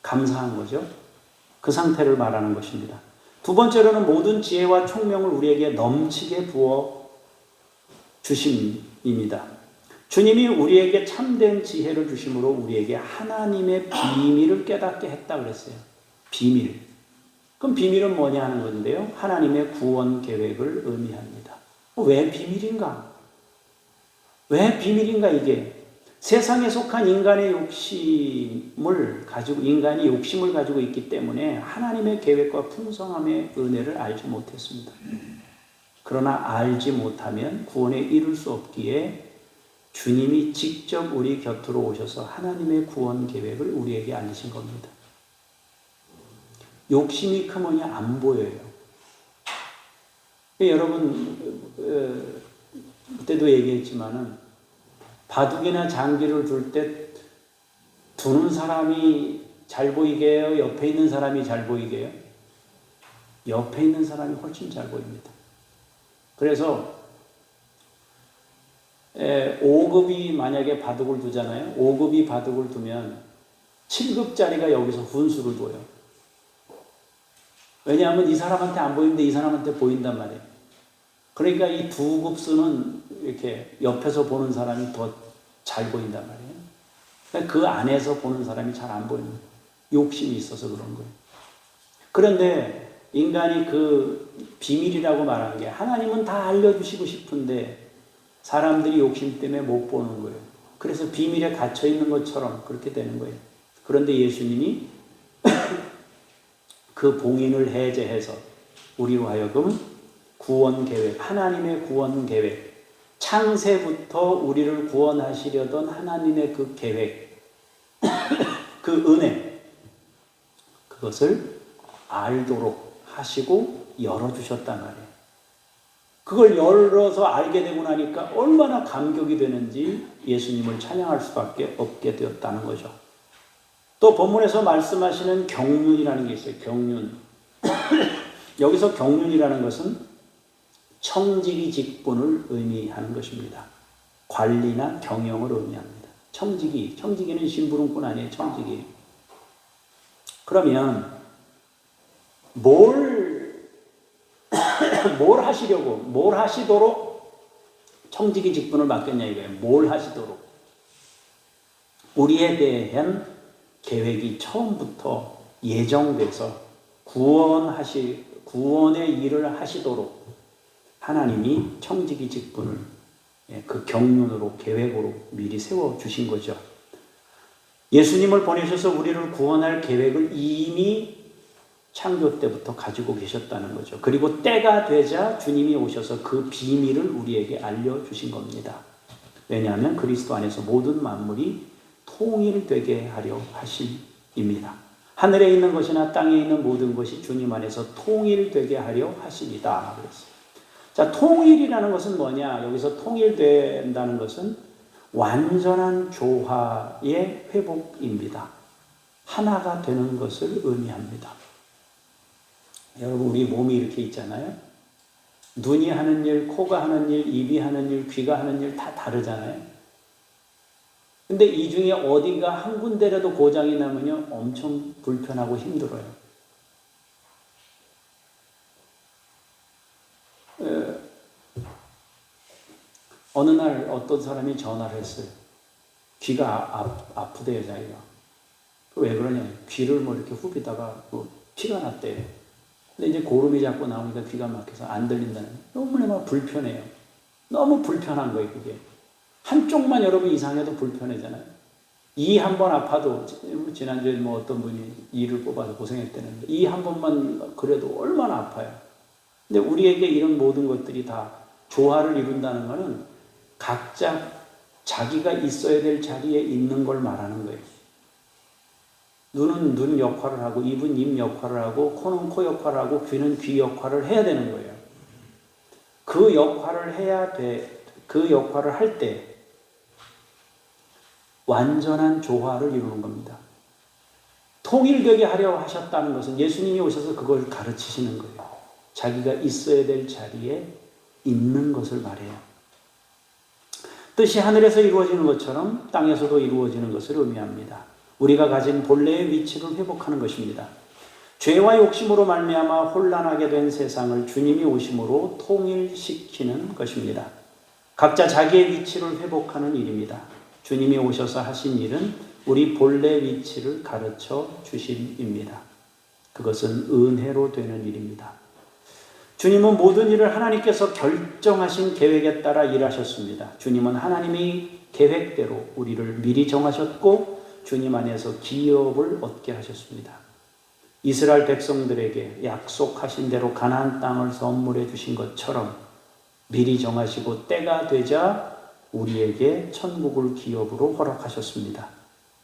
감사한 거죠. 그 상태를 말하는 것입니다. 두 번째로는 모든 지혜와 총명을 우리에게 넘치게 부어 주심입니다. 주님이 우리에게 참된 지혜를 주심으로 우리에게 하나님의 비밀을 깨닫게 했다 그랬어요. 비밀. 그럼 비밀은 뭐냐 하는 건데요. 하나님의 구원 계획을 의미합니다. 왜 비밀인가? 왜 비밀인가 이게? 세상에 속한 인간이 욕심을 가지고 있기 때문에 하나님의 계획과 풍성함의 은혜를 알지 못했습니다. 그러나 알지 못하면 구원에 이룰 수 없기에 주님이 직접 우리 곁으로 오셔서 하나님의 구원 계획을 우리에게 알리신 겁니다. 욕심이 크면야 안 보여요. 여러분 그때도 얘기했지만은 바둑이나 장기를 둘 때 두는 사람이 잘 보이게 해요? 옆에 있는 사람이 잘 보이게 해요? 옆에 있는 사람이 훨씬 잘 보입니다. 그래서 5급이 만약에 바둑을 두잖아요. 5급이 바둑을 두면 7급짜리가 여기서 분수를 둬요. 왜냐하면 이 사람한테 안 보이는데 이 사람한테 보인단 말이에요. 그러니까 이 두 급수는 이렇게 옆에서 보는 사람이 더 잘 보인단 말이에요. 그러니까 그 안에서 보는 사람이 잘 안 보이는 거예요. 욕심이 있어서 그런 거예요. 그런데 인간이 그 비밀이라고 말한 게 하나님은 다 알려주시고 싶은데 사람들이 욕심 때문에 못 보는 거예요. 그래서 비밀에 갇혀 있는 것처럼 그렇게 되는 거예요. 그런데 예수님이 그 봉인을 해제해서 우리로 하여금 구원 계획, 하나님의 구원 계획, 창세부터 우리를 구원하시려던 하나님의 그 계획, 그 은혜, 그것을 알도록 하시고 열어주셨단 말이에요. 그걸 열어서 알게 되고 나니까 얼마나 감격이 되는지 예수님을 찬양할 수밖에 없게 되었다는 거죠. 또 본문에서 말씀하시는 경륜이라는 게 있어요. 경륜. 여기서 경륜이라는 것은 청지기 직분을 의미하는 것입니다. 관리나 경영을 의미합니다. 청지기는 심부름꾼 아니에요. 청지기. 그러면 뭘 하시도록 청지기 직분을 맡겼냐 이거예요. 뭘 하시도록. 우리에 대한 계획이 처음부터 예정돼서 구원의 일을 하시도록 하나님이 청지기 직분을 그 경륜으로 계획으로 미리 세워주신 거죠. 예수님을 보내셔서 우리를 구원할 계획을 이미 창조 때부터 가지고 계셨다는 거죠. 그리고 때가 되자 주님이 오셔서 그 비밀을 우리에게 알려주신 겁니다. 왜냐하면 그리스도 안에서 모든 만물이 통일되게 하려 하심입니다. 하늘에 있는 것이나 땅에 있는 모든 것이 주님 안에서 통일되게 하려 하심이다. 그랬어요. 자, 통일이라는 것은 뭐냐? 여기서 통일된다는 것은 완전한 조화의 회복입니다. 하나가 되는 것을 의미합니다. 여러분, 우리 몸이 이렇게 있잖아요. 눈이 하는 일, 코가 하는 일, 입이 하는 일, 귀가 하는 일 다 다르잖아요. 근데 이 중에 어딘가 한 군데라도 고장이 나면요, 엄청 불편하고 힘들어요. 어느 날 어떤 사람이 전화를 했어요. 귀가 아프대요, 자기가. 왜 그러냐? 귀를 뭐 이렇게 후비다가 뭐 피가 났대요. 근데 이제 고름이 자꾸 나오니까 귀가 막혀서 안 들린다는 거예요. 너무나 불편해요. 너무 불편한 거예요, 그게. 한쪽만 여러분 이상해도 불편하잖아요. 이 한 번 아파도, 지난주에 뭐 어떤 분이 이를 뽑아서 고생했다는데, 이 한 번만 그래도 얼마나 아파요. 근데 우리에게 이런 모든 것들이 다 조화를 이룬다는 것은 각자 자기가 있어야 될 자리에 있는 걸 말하는 거예요. 눈은 눈 역할을 하고, 입은 입 역할을 하고, 코는 코 역할을 하고, 귀는 귀 역할을 해야 되는 거예요. 그 역할을 해야 돼. 그 역할을 할 때 완전한 조화를 이루는 겁니다. 통일되게 하려 하셨다는 것은 예수님이 오셔서 그걸 가르치시는 거예요. 자기가 있어야 될 자리에 있는 것을 말해요. 뜻이 하늘에서 이루어지는 것처럼 땅에서도 이루어지는 것을 의미합니다. 우리가 가진 본래의 위치를 회복하는 것입니다. 죄와 욕심으로 말미암아 혼란하게 된 세상을 주님이 오심으로 통일시키는 것입니다. 각자 자기의 위치를 회복하는 일입니다. 주님이 오셔서 하신 일은 우리 본래 위치를 가르쳐 주신 일입니다. 그것은 은혜로 되는 일입니다. 주님은 모든 일을 하나님께서 결정하신 계획에 따라 일하셨습니다. 주님은 하나님의 계획대로 우리를 미리 정하셨고 주님 안에서 기업을 얻게 하셨습니다. 이스라엘 백성들에게 약속하신 대로 가나안 땅을 선물해 주신 것처럼 미리 정하시고 때가 되자 우리에게 천국을 기업으로 허락하셨습니다.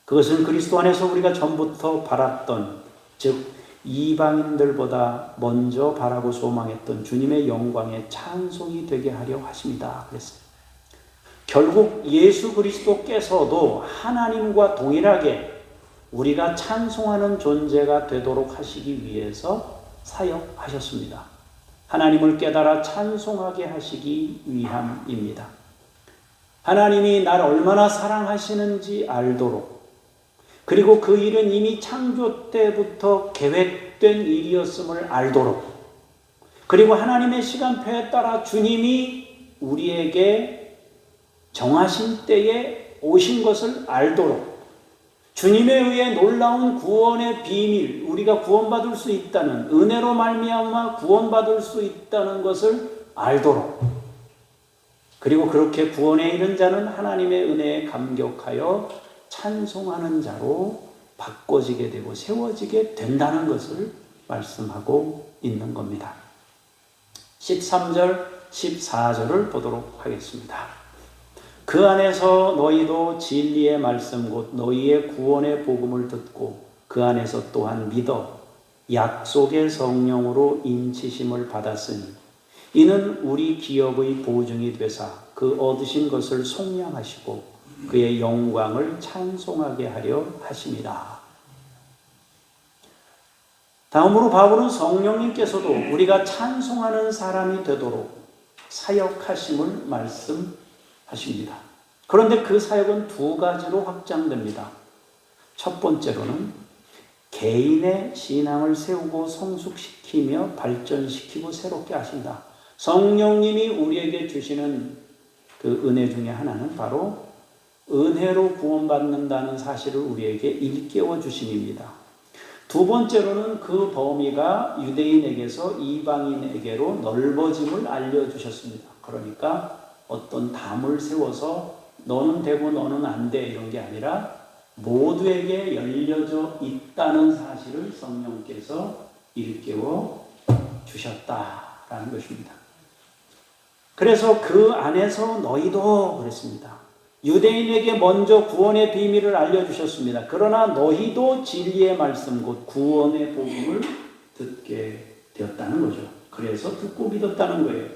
그것은 그리스도 안에서 우리가 전부터 바랐던, 즉 이방인들보다 먼저 바라고 소망했던 주님의 영광의 찬송이 되게 하려 하십니다. 그랬어요. 결국 예수 그리스도께서도 하나님과 동일하게 우리가 찬송하는 존재가 되도록 하시기 위해서 사역하셨습니다. 하나님을 깨달아 찬송하게 하시기 위함입니다. 하나님이 나를 얼마나 사랑하시는지 알도록, 그리고 그 일은 이미 창조 때부터 계획된 일이었음을 알도록, 그리고 하나님의 시간표에 따라 주님이 우리에게 정하신 때에 오신 것을 알도록, 주님에 의해 놀라운 구원의 비밀, 우리가 구원받을 수 있다는, 은혜로 말미암아 구원받을 수 있다는 것을 알도록, 그리고 그렇게 구원에 이른 자는 하나님의 은혜에 감격하여 찬송하는 자로 바꿔지게 되고 세워지게 된다는 것을 말씀하고 있는 겁니다. 13절, 14절을 보도록 하겠습니다. 그 안에서 너희도 진리의 말씀 곧 너희의 구원의 복음을 듣고 그 안에서 또한 믿어 약속의 성령으로 인치심을 받았으니 이는 우리 기업의 보증이 되사 그 얻으신 것을 속량하시고 그의 영광을 찬송하게 하려 하심이라. 다음으로 바울은 성령님께서도 우리가 찬송하는 사람이 되도록 사역하심을 말씀하십니다. 그런데 그 사역은 두 가지로 확장됩니다. 첫 번째로는 개인의 신앙을 세우고 성숙시키며 발전시키고 새롭게 하신다. 성령님이 우리에게 주시는 그 은혜 중에 하나는 바로 은혜로 구원받는다는 사실을 우리에게 일깨워 주심입니다. 두 번째로는 그 범위가 유대인에게서 이방인에게로 넓어짐을 알려주셨습니다. 그러니까 어떤 담을 세워서 너는 되고 너는 안 돼 이런 게 아니라 모두에게 열려져 있다는 사실을 성령께서 일깨워 주셨다라는 것입니다. 그래서 그 안에서 너희도 그랬습니다. 유대인에게 먼저 구원의 비밀을 알려주셨습니다. 그러나 너희도 진리의 말씀 곧 구원의 복음을 듣게 되었다는 거죠. 그래서 듣고 믿었다는 거예요.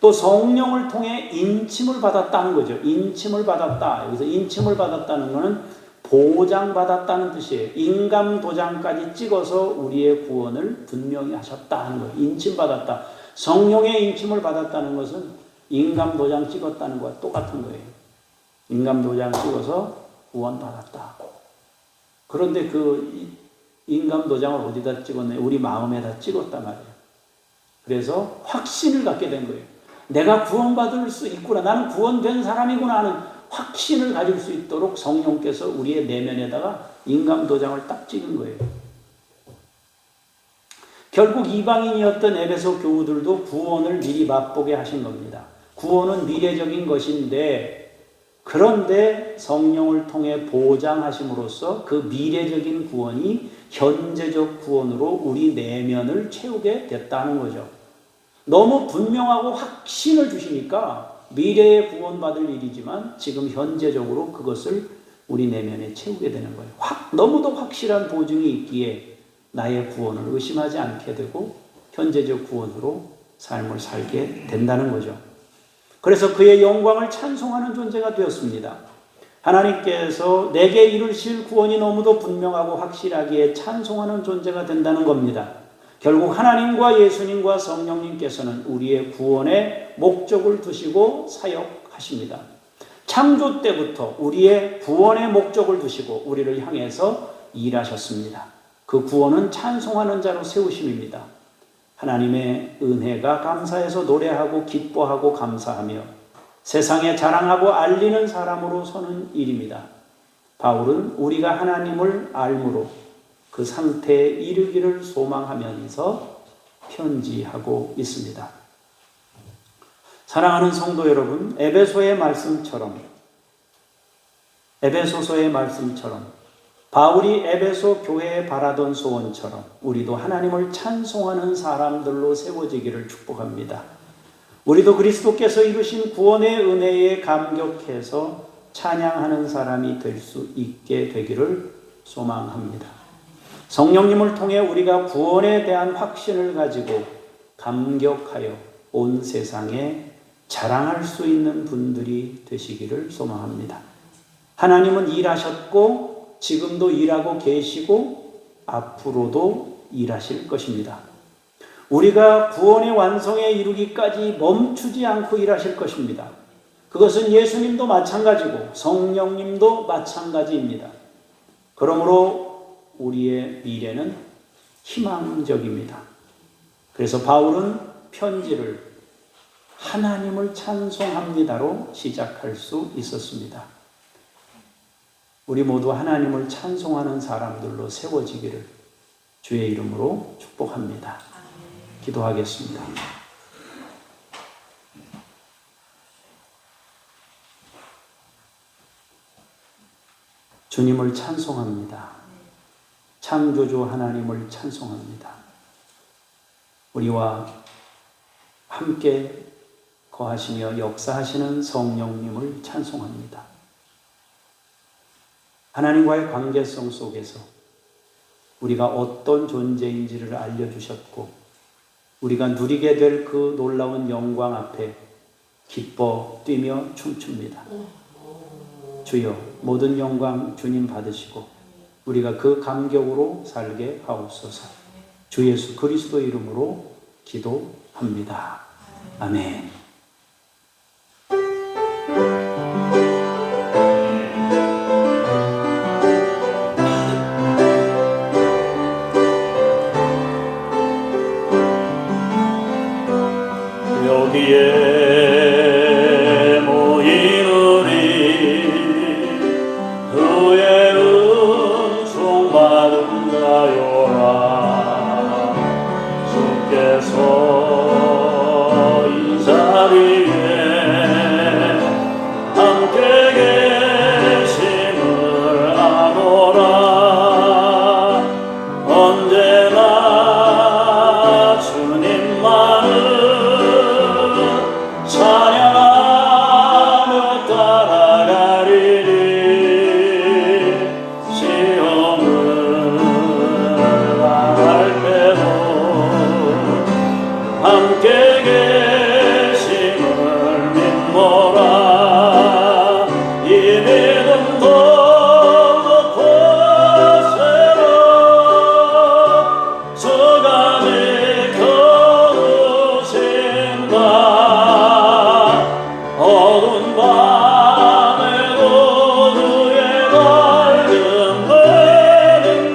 또 성령을 통해 인침을 받았다는 거죠. 인침을 받았다. 여기서 인침을 받았다는 것은 보장받았다는 뜻이에요. 인감 도장까지 찍어서 우리의 구원을 분명히 하셨다는 거예요. 인침받았다. 성령의 인침을 받았다는 것은 인감 도장 찍었다는 것과 똑같은 거예요. 인감 도장 찍어서 구원받았다. 그런데 그 인감 도장을 어디다 찍었나요? 우리 마음에다 찍었단 말이에요. 그래서 확신을 갖게 된 거예요. 내가 구원받을 수 있구나. 나는 구원된 사람이구나 하는 확신을 가질 수 있도록 성령께서 우리의 내면에다가 인감 도장을 딱 찍은 거예요. 결국 이방인이었던 에베소 교우들도 구원을 미리 맛보게 하신 겁니다. 구원은 미래적인 것인데 그런데 성령을 통해 보장하심으로써 그 미래적인 구원이 현재적 구원으로 우리 내면을 채우게 됐다는 거죠. 너무 분명하고 확신을 주시니까 미래에 구원받을 일이지만 지금 현재적으로 그것을 우리 내면에 채우게 되는 거예요. 너무도 확실한 보증이 있기에 나의 구원을 의심하지 않게 되고 현재적 구원으로 삶을 살게 된다는 거죠. 그래서 그의 영광을 찬송하는 존재가 되었습니다. 하나님께서 내게 이루실 구원이 너무도 분명하고 확실하기에 찬송하는 존재가 된다는 겁니다. 결국 하나님과 예수님과 성령님께서는 우리의 구원에 목적을 두시고 사역하십니다. 창조 때부터 우리의 구원의 목적을 두시고 우리를 향해서 일하셨습니다. 그 구원은 찬송하는 자로 세우심입니다. 하나님의 은혜가 감사해서 노래하고 기뻐하고 감사하며 세상에 자랑하고 알리는 사람으로 서는 일입니다. 바울은 우리가 하나님을 알므로 그 상태에 이르기를 소망하면서 편지하고 있습니다. 사랑하는 성도 여러분, 에베소서의 말씀처럼 바울이 에베소 교회에 바라던 소원처럼 우리도 하나님을 찬송하는 사람들로 세워지기를 축복합니다. 우리도 그리스도께서 이루신 구원의 은혜에 감격해서 찬양하는 사람이 될 수 있게 되기를 소망합니다. 성령님을 통해 우리가 구원에 대한 확신을 가지고 감격하여 온 세상에 자랑할 수 있는 분들이 되시기를 소망합니다. 하나님은 일하셨고 지금도 일하고 계시고 앞으로도 일하실 것입니다. 우리가 구원의 완성에 이르기까지 멈추지 않고 일하실 것입니다. 그것은 예수님도 마찬가지고 성령님도 마찬가지입니다. 그러므로 우리의 미래는 희망적입니다. 그래서 바울은 편지를 하나님을 찬송합니다로 시작할 수 있었습니다. 우리 모두 하나님을 찬송하는 사람들로 세워지기를 주의 이름으로 축복합니다. 기도하겠습니다. 주님을 찬송합니다. 창조주 하나님을 찬송합니다. 우리와 함께 거하시며 역사하시는 성령님을 찬송합니다. 하나님과의 관계성 속에서 우리가 어떤 존재인지를 알려주셨고 우리가 누리게 될 그 놀라운 영광 앞에 기뻐 뛰며 춤춥니다. 주여, 모든 영광 주님 받으시고 우리가 그 감격으로 살게 하옵소서. 주 예수 그리스도 이름으로 기도합니다. 아멘. 여기에 모인 우리 그의 은총 받은 자요라. 주께서 이 자리에 함께 계심을 아노라. 언제나 주님만을 찬양하며 따라가리니 시험을 당할 때도 함께 계심을 믿노라. 이 믿음 더욱 거세라. 주가 지켜주신다. 어두운 밤에도 주의 밝은 늘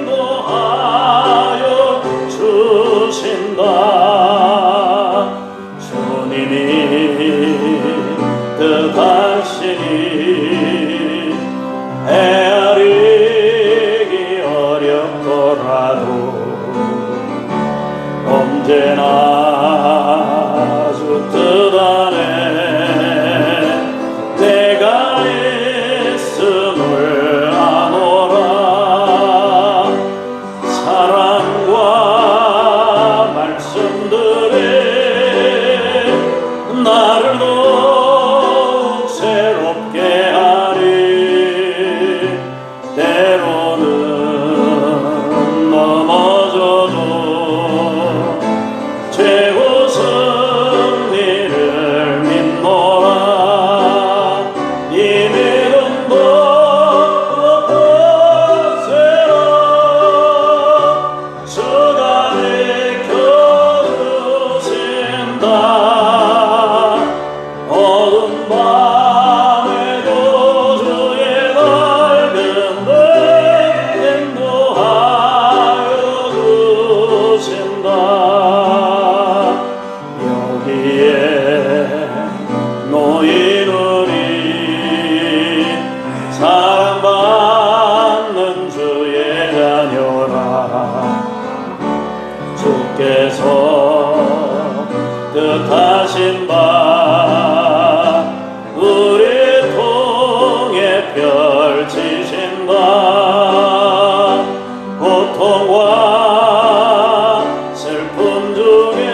인도하여 주신다. 주님이 뜻하시니 헤아리기 어렵더라도 언제나 주 뜻 안에 내가 어두운 밤에도 주의 밝은 데 인도하여 주신다. 여기에 놓이노니 사랑받는 주의 자녀라. 주께서 뜻하신 바 우리 통해 펼치신다. 고통과 슬픔 중에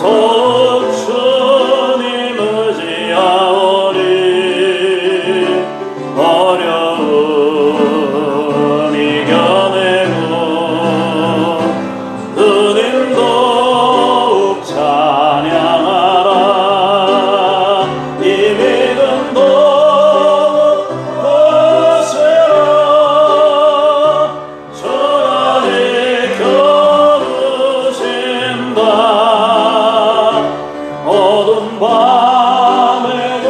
더욱 주님 의지하오니 어려움 이겨내고 주님 더욱 찬양하라. 이 믿음 더욱 거세라. 주가 지켜주신다. 어두운 밤에도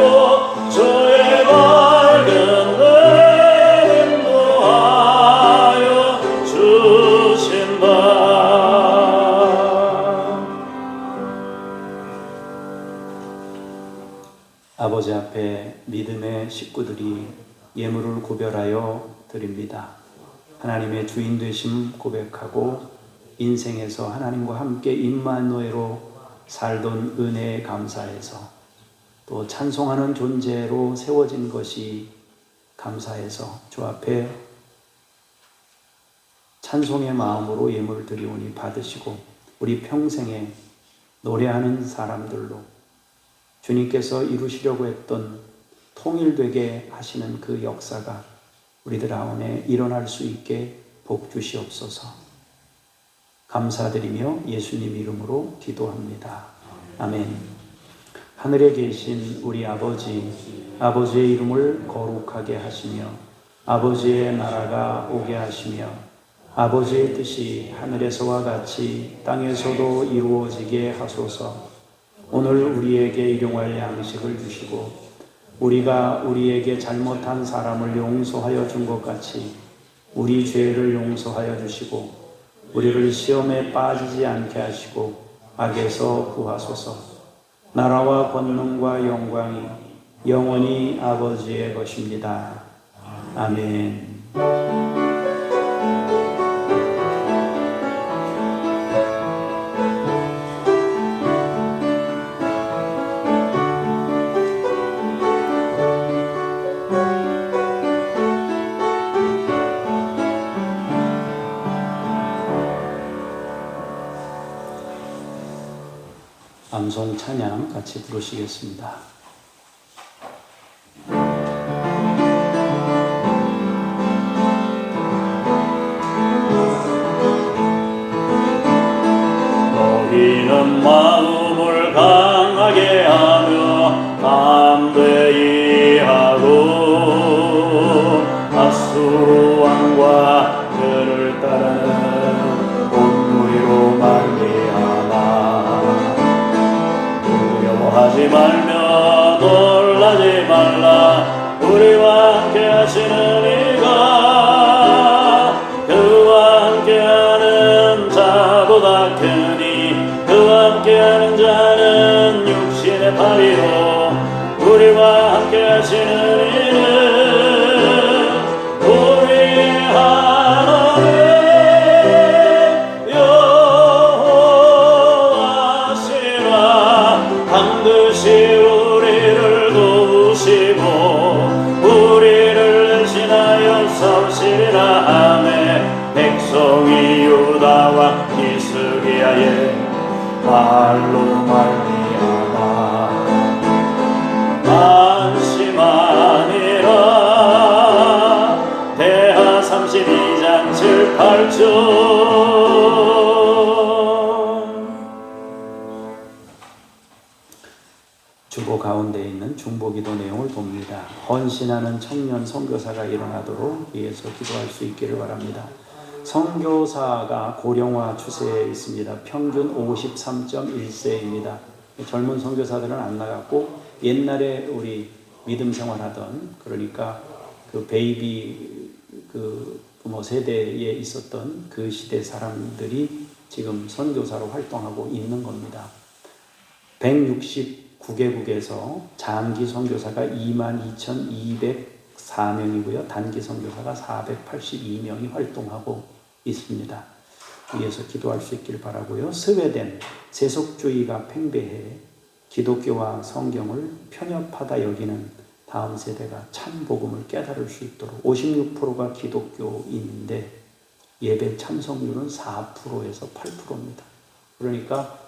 주의 밝은 데 인도하여 주신다. 아버지 앞에 믿음의 식구들이 예물을 구별하여 드립니다. 하나님의 주인 되심 고백하고 인생에서 하나님과 함께 임마누엘로 살던 은혜에 감사해서 또 찬송하는 존재로 세워진 것이 감사해서 주 앞에 찬송의 마음으로 예물을 드리오니 받으시고 우리 평생에 노래하는 사람들로 주님께서 이루시려고 했던 통일되게 하시는 그 역사가 우리들 가운데 일어날 수 있게 복 주시옵소서. 감사드리며 예수님 이름으로 기도합니다. 아멘. 하늘에 계신 우리 아버지, 아버지의 이름을 거룩하게 하시며 아버지의 나라가 오게 하시며 아버지의 뜻이 하늘에서와 같이 땅에서도 이루어지게 하소서. 오늘 우리에게 일용할 양식을 주시고 우리가 우리에게 잘못한 사람을 용서하여 준 것 같이 우리 죄를 용서하여 주시고 우리를 시험에 빠지지 않게 하시고 악에서 구하소서. 나라와 권능과 영광이 영원히 아버지의 것입니다. 아멘. 암송 찬양 같이 부르시겠습니다. 너희는 마음을 강하게 하며 담대히 하고 아수르 왕과 그를 따르는 온무리로 말미암아 두려워하지 말며 놀라지 말라. 우리와 함께 하시는 이가 그와 함께하는 자보다 크니 그와 함께하는 자는 육신의 팔이요 우리와 함께 하시는 이는 우리 하나님 여호와시라. 반드시 우리를 도우시고 우리를 대신하여 싸우시리라 하매 백성이 유다와 히스기야의 말로 말미암아 안심하니라. 대하 32장 7, 8절. 주보 가운데 있는 중보기도 내용을 봅니다. 헌신하는 청년 선교사가 일어나도록 위해서 기도할 수 있기를 바랍니다. 선교사가 고령화 추세에 있습니다. 평균 53.1세입니다. 젊은 선교사들은 안 나갔고 옛날에 우리 믿음 생활하던 그러니까 그 베이비 그 부모 세대에 있었던 그 시대 사람들이 지금 선교사로 활동하고 있는 겁니다. 169개국에서 장기 선교사가 22,204명이고요. 단기 선교사가 482명이 활동하고 있습니다. 위에서 기도할 수 있길 바라고요. 스웨덴 세속주의가 팽배해 기독교와 성경을 편협하다 여기는 다음 세대가 참 복음을 깨달을 수 있도록 56%가 기독교인인데 예배 참석률은 4%에서 8%입니다. 그러니까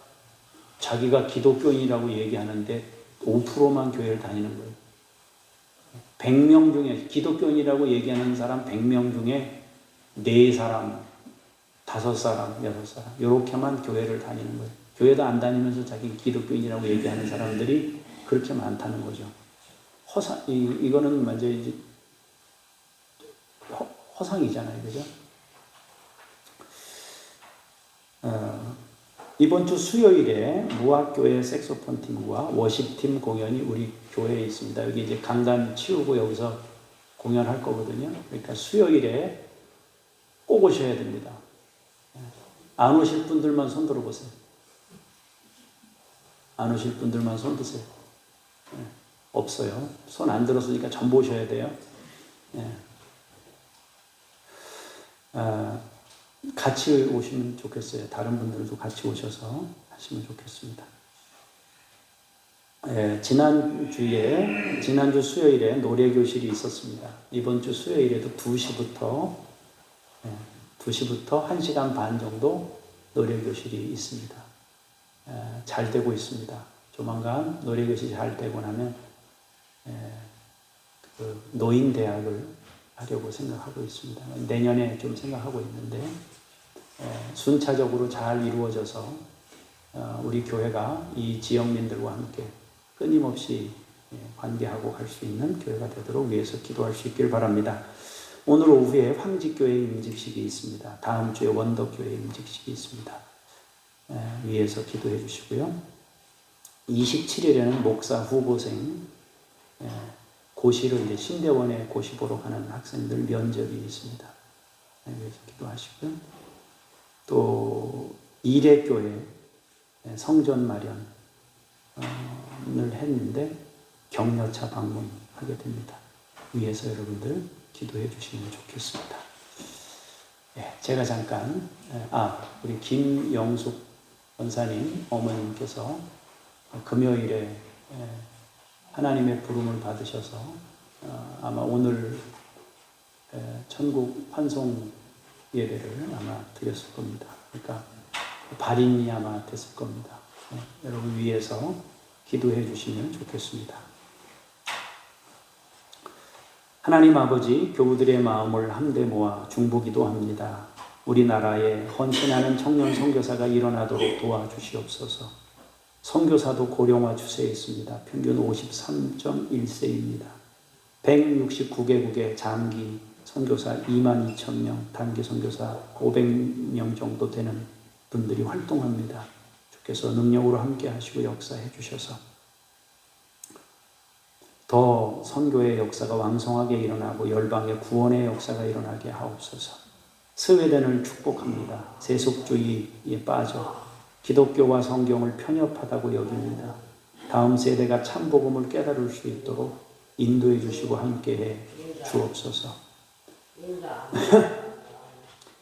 자기가 기독교인이라고 얘기하는데 5%만 교회를 다니는 거예요. 100명 중에 기독교인이라고 얘기하는 사람 100명 중에 4사람, 5사람, 6사람 이렇게만 교회를 다니는 거예요. 교회도 안 다니면서 자기 기독교인이라고 얘기하는 사람들이 그렇게 많다는 거죠. 이거는 완전히 허상이잖아요. 그죠? 이번 주 수요일에 무학교회 색소폰 팀과 워십팀 공연이 우리 교회에 있습니다. 여기 이제 강단 치우고 여기서 공연할 거거든요. 그러니까 수요일에 꼭 오셔야 됩니다. 안 오실 분들만 손 들어보세요. 안 오실 분들만 손 드세요. 없어요. 손 안 들었으니까 전부 오셔야 돼요. 같이 오시면 좋겠어요. 다른 분들도 같이 오셔서 하시면 좋겠습니다. 지난주 수요일에 노래교실이 있었습니다. 이번 주 수요일에도 2시부터 1시간 반 정도 노래교실이 있습니다. 잘 되고 있습니다. 조만간 노래교실이 잘 되고 나면 그 노인대학을 하려고 생각하고 있습니다. 내년에 좀 생각하고 있는데 순차적으로 잘 이루어져서 우리 교회가 이 지역민들과 함께 끊임없이 관계하고 갈 수 있는 교회가 되도록 위해서 기도할 수 있길 바랍니다. 오늘 오후에 황지교회 임직식이 있습니다. 다음 주에 원덕교회 임직식이 있습니다. 위해서 기도해 주시고요. 27일에는 목사 후보생 고시를 이제 신대원에 고시 보러 가는 학생들 면접이 있습니다. 위해서 기도하시고요. 또 이래교회 성전 마련을 했는데 격려차 방문하게 됩니다. 위해서 여러분들 기도해 주시면 좋겠습니다. 제가 잠깐 우리 김영숙 권사님 어머님께서 금요일에 하나님의 부름을 받으셔서 아마 오늘 천국 환송 예배를 아마 드렸을 겁니다. 그러니까 발인이 아마 됐을 겁니다. 여러분 위해서 기도해 주시면 좋겠습니다. 하나님 아버지, 교우들의 마음을 한데 모아 중보기도합니다. 우리나라에 헌신하는 청년 선교사가 일어나도록 도와주시옵소서. 선교사도 고령화 추세에 있습니다. 평균 53.1세입니다. 169개국의 장기 선교사 22,000명, 단기 선교사 500명 정도 되는 분들이 활동합니다. 주께서 능력으로 함께 하시고 역사해 주셔서 더 선교의 역사가 왕성하게 일어나고 열방의 구원의 역사가 일어나게 하옵소서. 스웨덴을 축복합니다. 세속주의에 빠져 기독교와 성경을 편협하다고 여깁니다. 다음 세대가 참 복음을 깨달을 수 있도록 인도해 주시고 함께해 주옵소서.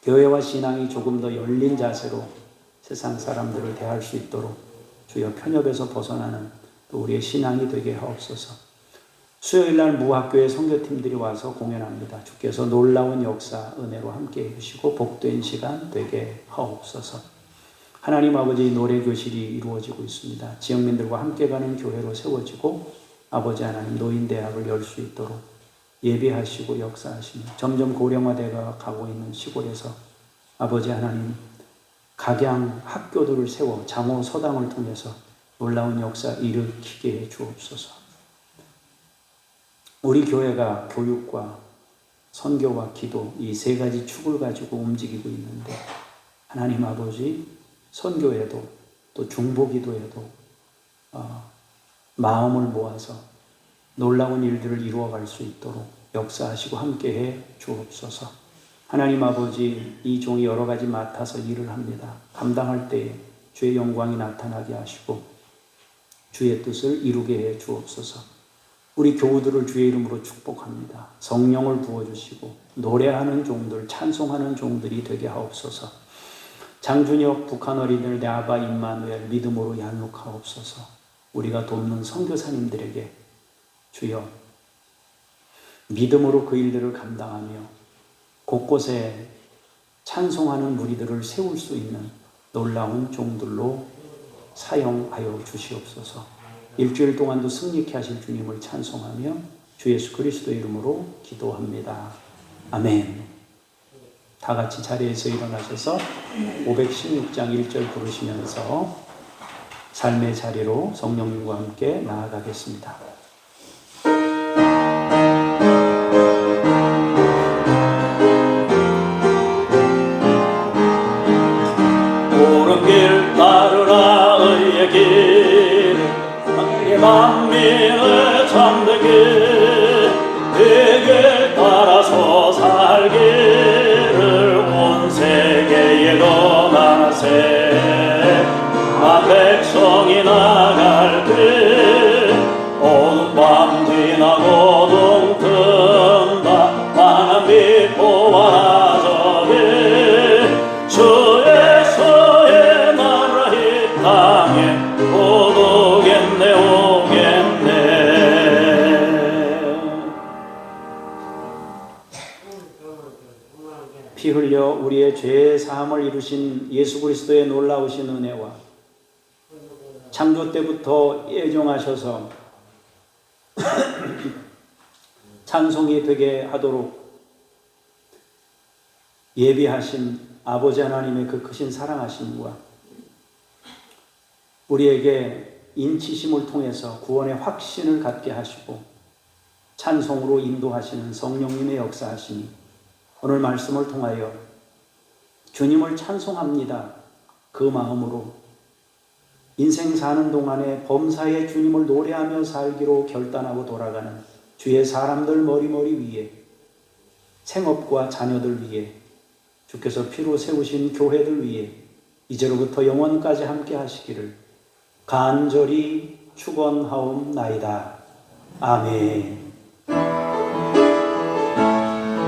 교회와 신앙이 조금 더 열린 자세로 세상 사람들을 대할 수 있도록 주여 편협에서 벗어나는 또 우리의 신앙이 되게 하옵소서. 수요일날 무학교의 선교팀들이 와서 공연합니다. 주께서 놀라운 역사 은혜로 함께해 주시고 복된 시간 되게 하옵소서. 하나님 아버지, 노래교실이 이루어지고 있습니다. 지역민들과 함께 가는 교회로 세워지고 아버지 하나님 노인대학을 열 수 있도록 예배하시고 역사하시며 점점 고령화되어 가고 있는 시골에서 아버지 하나님 각양 학교들을 세워 장호 서당을 통해서 놀라운 역사 일으키게 해 주옵소서. 우리 교회가 교육과 선교와 기도, 이 세 가지 축을 가지고 움직이고 있는데, 하나님 아버지, 선교에도 또 중보기도에도 마음을 모아서 놀라운 일들을 이루어갈 수 있도록 역사하시고 함께해 주옵소서. 하나님 아버지, 이 종이 여러 가지 맡아서 일을 합니다. 감당할 때에 주의 영광이 나타나게 하시고 주의 뜻을 이루게 해 주옵소서. 우리 교우들을 주의 이름으로 축복합니다. 성령을 부어주시고 노래하는 종들, 찬송하는 종들이 되게 하옵소서. 장준혁 북한 어린이들 내 아바 임마누엘 믿음으로 양육하옵소서. 우리가 돕는 선교사님들에게 주여 믿음으로 그 일들을 감당하며 곳곳에 찬송하는 무리들을 세울 수 있는 놀라운 종들로 사용하여 주시옵소서. 일주일 동안도 승리케 하실 주님을 찬송하며 주 예수 그리스도의 이름으로 기도합니다. 아멘. 다 같이 자리에서 일어나셔서 516장 1절 부르시면서 삶의 자리로 성령님과 함께 나아가겠습니다. 옳은 길 따르라 의의 길 만민의 참된 길 따라서 살기를 온 세계에 권하세. 백성이 나갈 길 어두운 밤 지나고 동튼다. 환한 빛 보아라 저기 주에서의 나라 이 땅에 오겠네 오겠네. 피 흘려 우리의 죄 사함을 이루신 예수 그리스도의 놀라우신 은혜와 창조 때부터 예정하셔서 찬송이 되게 하도록 예비하신 아버지 하나님의 그 크신 사랑하심과 우리에게 인치심을 통해서 구원의 확신을 갖게 하시고 찬송으로 인도하시는 성령님의 역사하심이 오늘 말씀을 통하여 주님을 찬송합니다. 그 마음으로 인생 사는 동안에 범사에 주님을 노래하며 살기로 결단하고 돌아가는 주의 사람들 머리머리 위에 생업과 자녀들 위에 주께서 피로 세우신 교회들 위에 이제로부터 영원까지 함께 하시기를 간절히 축원하옵나이다. 아멘.